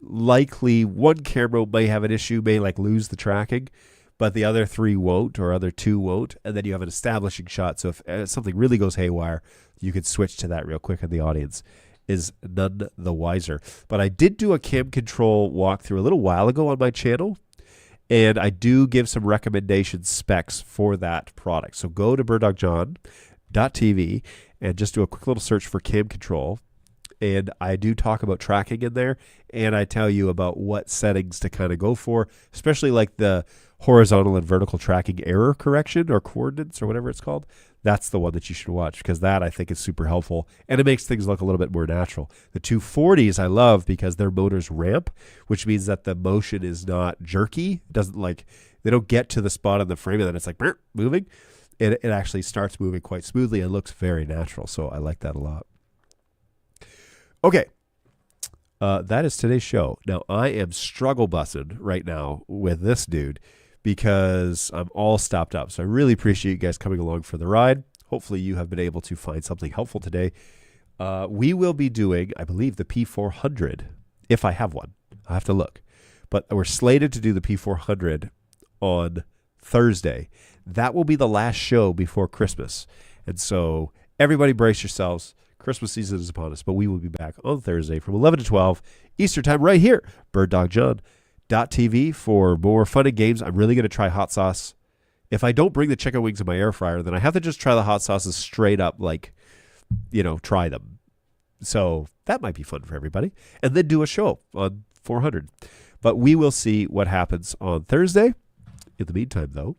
Speaker 1: Likely one camera may have an issue, may lose the tracking, but the other 3 won't, or other 2 won't, and then you have an establishing shot. So if something really goes haywire, you can switch to that real quick, and the audience is none the wiser. But I did do a Cam Control walkthrough a little while ago on my channel, and I do give some recommendation specs for that product. So go to birddogjon.tv and just do a quick little search for Cam Control. And I do talk about tracking in there, and I tell you about what settings to kind of go for, especially like the horizontal and vertical tracking error correction or coordinates or whatever it's called. That's the one that you should watch because that I think is super helpful, and it makes things look a little bit more natural. The 240s I love because their motors ramp, which means that the motion is not jerky. It doesn't they don't get to the spot on the frame and then it's moving. It actually starts moving quite smoothly and looks very natural, so I like that a lot. Okay, that is today's show. Now, I am struggle bussing right now with this dude because I'm all stopped up. So I really appreciate you guys coming along for the ride. Hopefully you have been able to find something helpful today. We will be doing, I believe, the P400, if I have one. I'll have to look. But we're slated to do the P400 on Thursday. That will be the last show before Christmas. And so everybody brace yourselves. Christmas season is upon us, but we will be back on Thursday from 11 to 12 Eastern time right here, birddogjon.tv for more fun and games. I'm really going to try hot sauce. If I don't bring the chicken wings in my air fryer, then I have to just try the hot sauces straight up, try them. So that might be fun for everybody. And then do a show on 400. But we will see what happens on Thursday. In the meantime, though,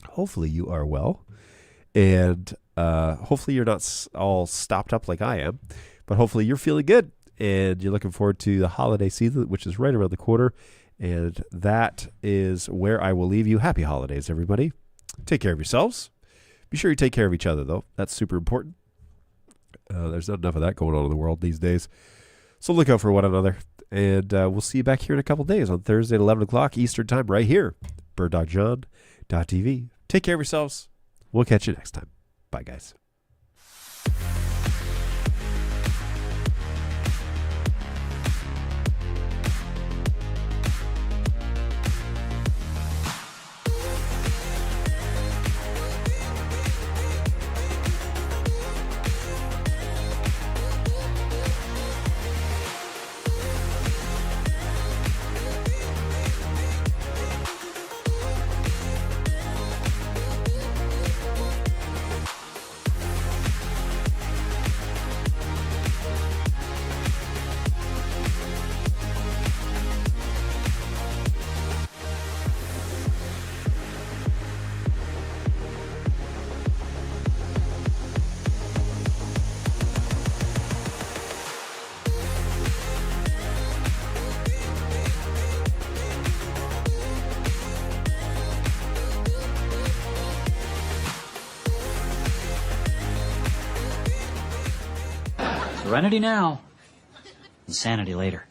Speaker 1: hopefully you are well. And hopefully you're not all stopped up like I am, but hopefully you're feeling good and you're looking forward to the holiday season, which is right around the corner. And that is where I will leave you. Happy holidays, everybody. Take care of yourselves. Be sure you take care of each other, though. That's super important. There's not enough of that going on in the world these days. So look out for one another. And we'll see you back here in a couple days on Thursday at 11 o'clock Eastern time right here, birddogjon.tv. Take care of yourselves. We'll catch you next time. Bye, guys.
Speaker 8: Serenity now, insanity later.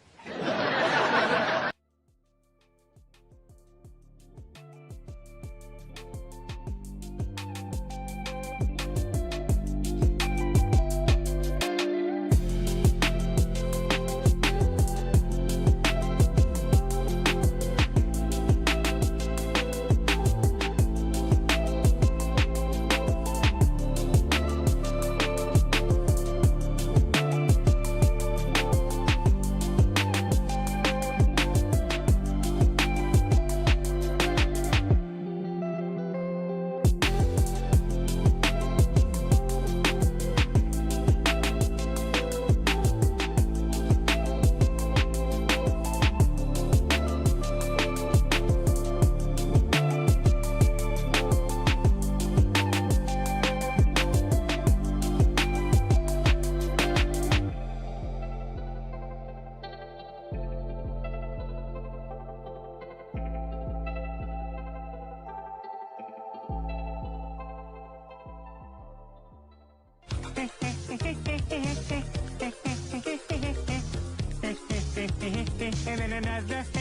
Speaker 9: another